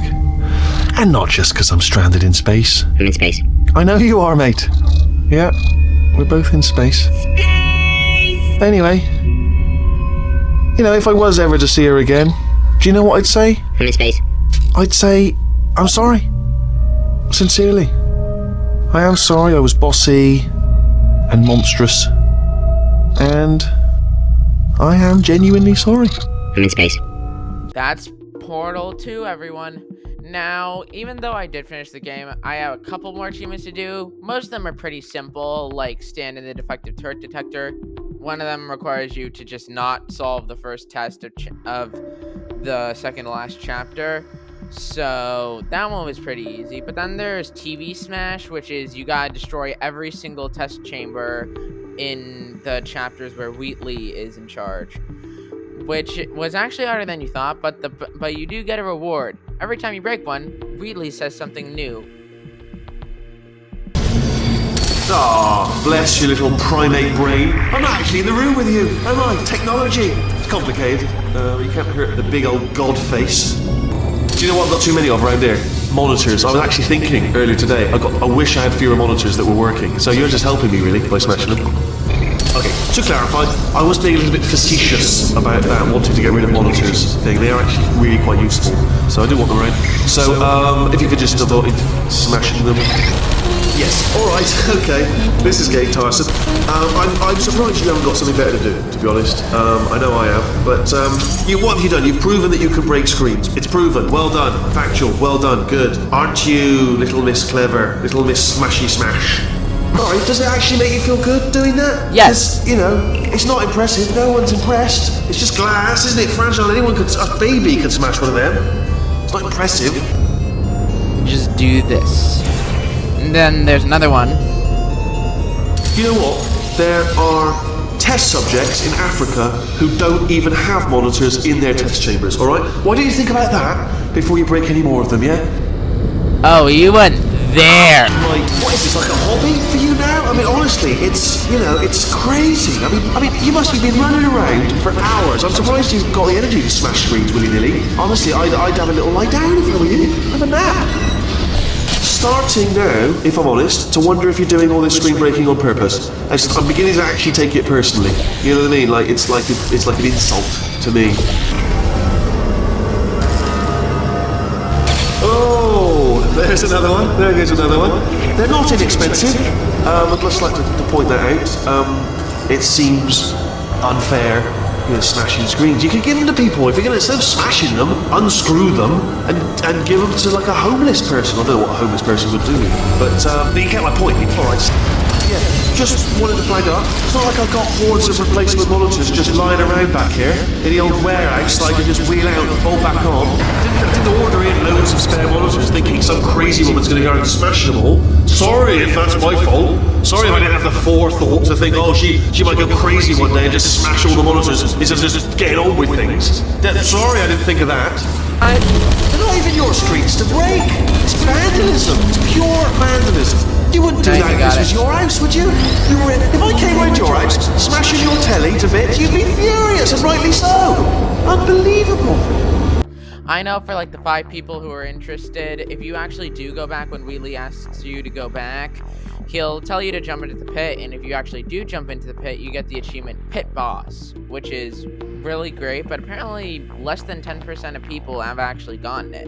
Speaker 7: And not just because I'm stranded in space.
Speaker 4: I'm in space.
Speaker 7: I know you are, mate. Yeah, we're both in space. Space! Anyway, you know, if I was ever to see her again, do you know what I'd say?
Speaker 4: I'm in space.
Speaker 7: I'd say, I'm sorry. Sincerely. I am sorry I was bossy and monstrous. And I am genuinely sorry.
Speaker 4: I'm in space.
Speaker 1: That's Portal 2, everyone. Now, even though I did finish the game, I have a couple more achievements to do. Most of them are pretty simple, like stand in the defective turret detector. One of them requires you to just not solve the first test of the second to last chapter. So that one was pretty easy. But then there's TV Smash, which is you gotta destroy every single test chamber in the chapters where Wheatley is in charge, which was actually harder than you thought. But you do get a reward every time you break one. Wheatley says something new.
Speaker 7: Ah, bless your little primate brain. I'm not actually in the room with you, am I? Technology. It's complicated. You can't hurt the big old god face. Do you know what I've got too many of around here? Monitors. I was actually thinking earlier today, I wish I had fewer monitors that were working. So you're just helping me, really, by smashing them. Okay, to clarify, I was being a little bit facetious about that, wanting to get rid of monitors thing. They are actually really quite useful, so I do want them around. So, if you could just avoid smashing them. Yes, alright, okay. This is getting tiresome. I'm surprised you haven't got something better to do, to be honest. I know I am, but what have you done? You've proven that you can break screens. It's proven. Well done. Factual. Well done. Good. Aren't you, little Miss Clever? Little Miss Smashy Smash? Alright, does it actually make you feel good doing that?
Speaker 1: Yes.
Speaker 7: You know, it's not impressive. No one's impressed. It's just glass, isn't it? Fragile. A baby could smash one of them. It's not impressive.
Speaker 1: Just do this. And then there's another one.
Speaker 7: You know what? There are test subjects in Africa who don't even have monitors in their test chambers, alright? Why don't you think about that before you break any more of them, yeah?
Speaker 1: Oh, you went there.
Speaker 7: Like, what is this, like a hobby for you now? I mean, honestly, it's, you know, it's crazy. I mean, you must have been running around for hours. I'm surprised you've got the energy to smash screens willy-nilly. Honestly, I'd have a little lie down if I were you. Have a nap. Starting now, if I'm honest, to wonder if you're doing all this screen breaking on purpose. I'm beginning to actually take it personally. You know what I mean? Like it's like an insult to me. Oh, there's another one. There goes another one. They're not inexpensive. I'd just like to point that out. It seems unfair. Smashing screens. You can give them to people. If you're going to, instead of smashing them, unscrew them and give them to like a homeless person. I don't know what a homeless person would do, but you get my point. Alright. Yeah, just wanted to flag up. It's not like I've got hordes of replacement monitors just lying around back here in the old warehouse so I can just wheel out and bolt back on. I didn't order in loads of spare monitors thinking some crazy woman's going to go out and smash them all. Sorry if that's my fault. Sorry if I didn't have the forethought to think, oh, she might go crazy one day and just smash all the monitors instead of just getting on with things. Sorry I didn't think of that. They're not even your screens to break. It's vandalism. It's pure vandalism. You wouldn't do that if this was your house, would you? If I came round your house, smashing your telly to bits, you'd be furious, and rightly so. Unbelievable.
Speaker 1: I know for like the 5 people who are interested, if you actually do go back when Wheatley asks you to go back, he'll tell you to jump into the pit, and if you actually do jump into the pit, you get the achievement Pit Boss, which is really great, but apparently less than 10% of people have actually gotten it.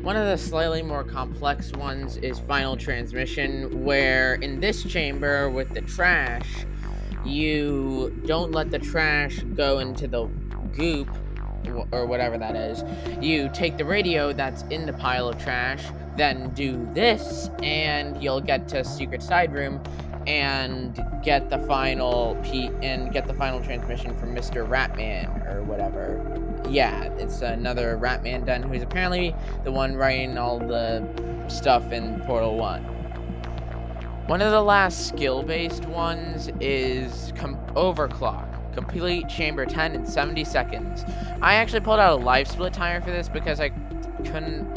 Speaker 1: One of the slightly more complex ones is Final Transmission, where in this chamber with the trash, you don't let the trash go into the goop, or whatever that is. You take the radio that's in the pile of trash, then do this, and you'll get to secret side room and get the final transmission from Mr. Ratman or whatever. Yeah, it's another Ratman den who's apparently the one writing all the stuff in Portal 1. One of the last skill-based ones is Overclock. Complete chamber 10 in 70 seconds. I actually pulled out a live split timer for this because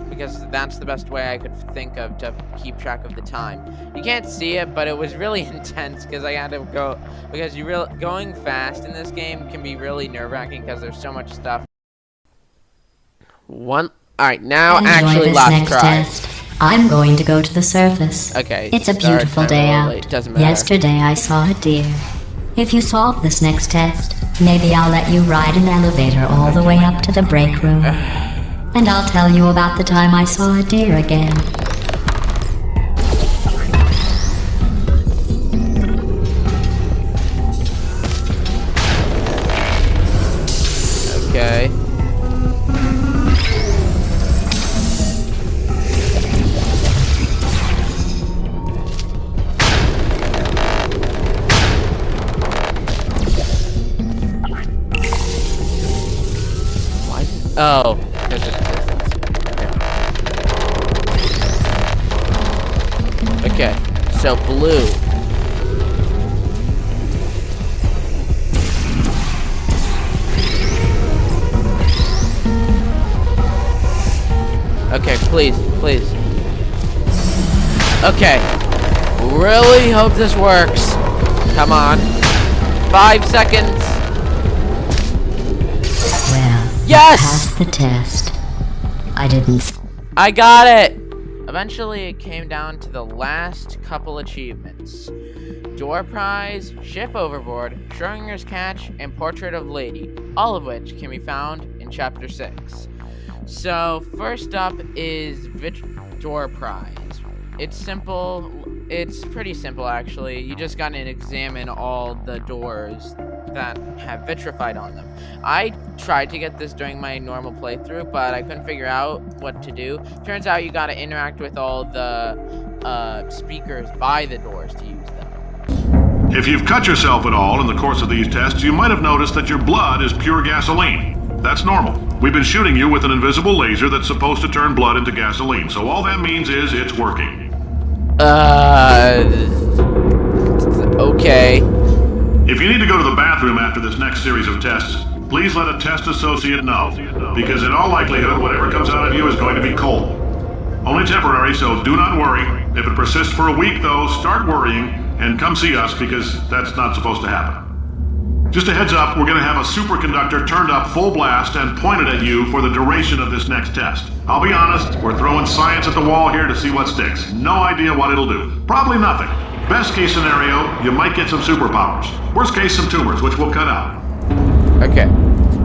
Speaker 1: because that's the best way I could think of to keep track of the time. You can't see it, but it was really intense because I had to go, because going fast in this game can be really nerve-wracking because there's so much stuff. Alright, now
Speaker 2: Enjoy
Speaker 1: actually
Speaker 2: this
Speaker 1: last
Speaker 2: next
Speaker 1: try.
Speaker 2: test. I'm going to go to the surface.
Speaker 1: Okay.
Speaker 2: It's a beautiful day out.
Speaker 1: Doesn't matter.
Speaker 2: Yesterday I saw a deer. If you solve this next test, maybe I'll let you ride an elevator all the way up to the break room. And I'll tell you about the time I saw a deer again.
Speaker 1: Okay. Oh, because of distance. Okay, so blue. Okay, please. Okay, really hope this works. Come on. 5 seconds.
Speaker 2: Well,
Speaker 1: yes!
Speaker 2: Passed the test.
Speaker 1: I got it! Eventually, it came down to the last couple achievements. Door Prize, Ship Overboard, Schrodinger's Catch, and Portrait of Lady, all of which can be found in Chapter 6. So, first up is Door Prize. It's simple. It's pretty simple, actually. You just gotta examine all the doors that have vitrified on them. I tried to get this during my normal playthrough, but I couldn't figure out what to do. Turns out you gotta interact with all the speakers by the doors to use them.
Speaker 10: If you've cut yourself at all in the course of these tests, you might have noticed that your blood is pure gasoline. That's normal. We've been shooting you with an invisible laser that's supposed to turn blood into gasoline, so all that means is it's working.
Speaker 1: Okay.
Speaker 10: If you need to go to the bathroom after this next series of tests, please let a test associate know, because in all likelihood, whatever comes out of you is going to be cold. Only temporary, so do not worry. If it persists for a week, though, start worrying and come see us, because that's not supposed to happen. Just a heads up, we're going to have a superconductor turned up full blast and pointed at you for the duration of this next test. I'll be honest, we're throwing science at the wall here to see what sticks. No idea what it'll do. Probably nothing. Best case scenario, you might get some superpowers. Worst case, some tumors, which we'll cut out.
Speaker 1: Okay.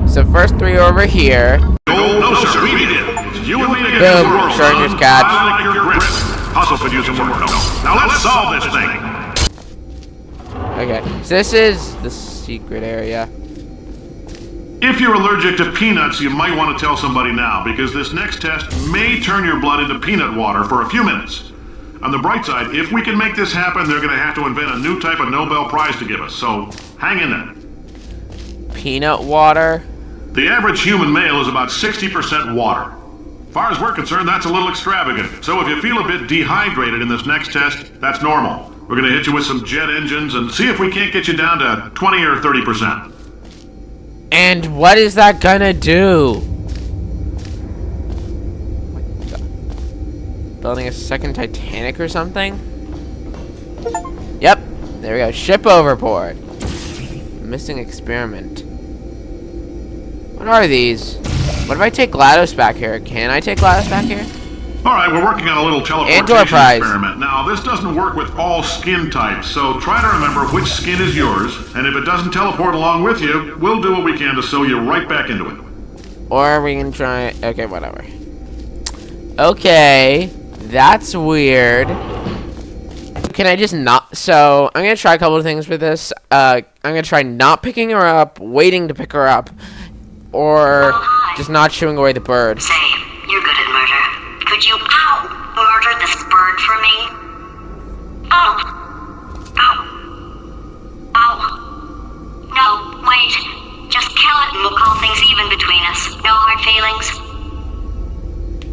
Speaker 1: So first 3 over here.
Speaker 10: No, sir, we did it. It's you and me against
Speaker 1: Boom,
Speaker 10: the world,
Speaker 1: Schrodinger's
Speaker 10: son.
Speaker 1: Catch.
Speaker 10: I like your grit. Hustle could use some work. Now let's solve this thing.
Speaker 1: Okay, so this is the secret area.
Speaker 10: If you're allergic to peanuts, you might want to tell somebody now, because this next test may turn your blood into peanut water for a few minutes. On the bright side, if we can make this happen, they're going to have to invent a new type of Nobel Prize to give us, so hang in there.
Speaker 1: Peanut water?
Speaker 10: The average human male is about 60% water. As far as we're concerned, that's a little extravagant, so if you feel a bit dehydrated in this next test, that's normal. We're going to hit you with some jet engines and see if we can't get you down to 20 or 30%.
Speaker 1: And what is that gonna do? Building a second Titanic or something? Yep, there we go. Ship overboard. Missing experiment. What are these? What if I take GLaDOS back here? Can I take GLaDOS back here?
Speaker 10: Alright, we're working on a little teleportation experiment. Now, this doesn't work with all skin types, so try to remember which skin is yours, and if it doesn't teleport along with you, we'll do what we can to sew you right back into it.
Speaker 1: Or we can try... Okay, whatever. Okay, that's weird. Can I just not... So, I'm going to try a couple of things with this. I'm going to try not picking her up, waiting to pick her up, or just not shooing away the bird.
Speaker 8: Say, you're good at murder. Could you, murder this bird for me? No, wait. Just kill it and we'll call things even between us. No hard feelings.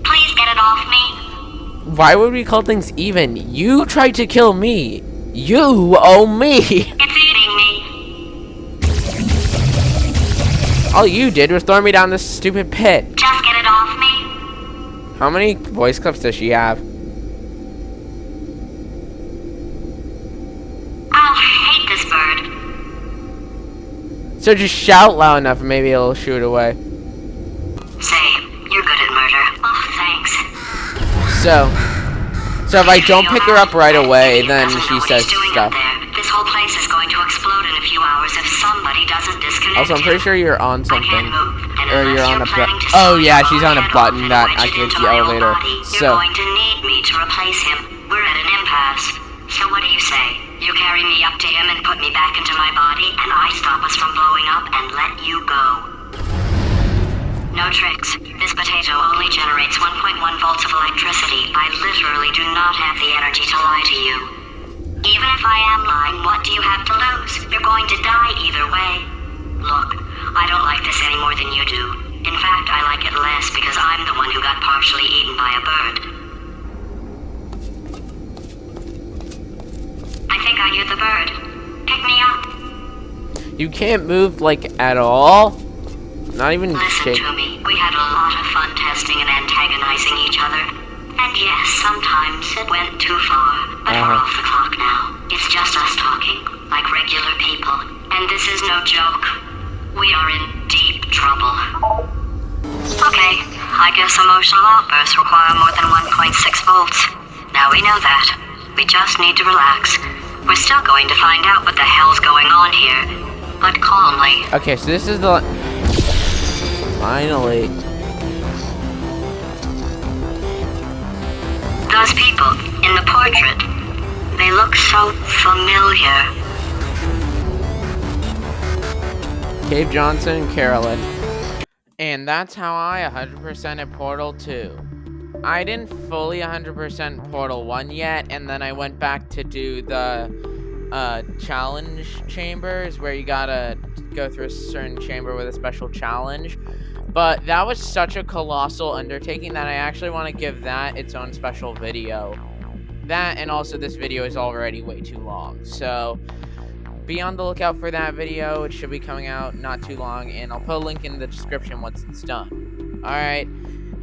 Speaker 8: Please get it off me.
Speaker 1: Why would we call things even? You tried to kill me. You owe me.
Speaker 8: It's eating me.
Speaker 1: All you did was throw me down this stupid pit.
Speaker 8: Just get it off me.
Speaker 1: How many voice clips does she have?
Speaker 8: I'll hate this bird.
Speaker 1: So just shout loud enough and maybe it'll shoot away.
Speaker 8: Say, you're good at murder. Oh, thanks.
Speaker 1: So if I don't pick her up right away, then she says stuff.
Speaker 8: This whole place is going to explode in a few hours if somebody doesn't disconnect.
Speaker 1: Also, I'm pretty sure you're on something. Or you're on a button. Oh yeah, she's on a button that activates the elevator.
Speaker 8: You're going to need me to replace him. We're at an impasse. So what do you say? You carry me up to him and put me back into my body, and I stop us from blowing up and let you go. No tricks. This potato only generates 1.1 volts of electricity. I literally do not have the energy to lie to you. Even if I am lying, what do you have to lose? You're going to die either way. Look, I don't like this any more than you do. In fact, I like it less because I'm the one who got partially eaten by a bird. I think I hear the bird. Pick me up.
Speaker 1: You can't move, like, at all? Not even
Speaker 8: Listen to me. We had a lot of fun testing and antagonizing each other. And yes, sometimes it went too far. But we're off the clock now. It's just us talking, like regular people. And this is no joke. We are in deep trouble. Okay, I guess emotional outbursts require more than 1.6 volts. Now we know that. We just need to relax. We're still going to find out what the hell's going on here. But calmly.
Speaker 1: Okay, so this is the... Finally.
Speaker 8: Those people in the portrait, they look so familiar.
Speaker 1: Cave Johnson and Carolyn. And that's how I 100% at Portal 2. I didn't fully 100% Portal 1 yet, and then I went back to do the challenge chambers where you gotta go through a certain chamber with a special challenge. But that was such a colossal undertaking that I actually want to give that its own special video. That and also this video is already way too long. So be on the lookout for that video. It should be coming out not too long, and I'll put a link in the description once it's done. Alright,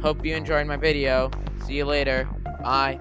Speaker 1: hope you enjoyed my video. See you later. Bye.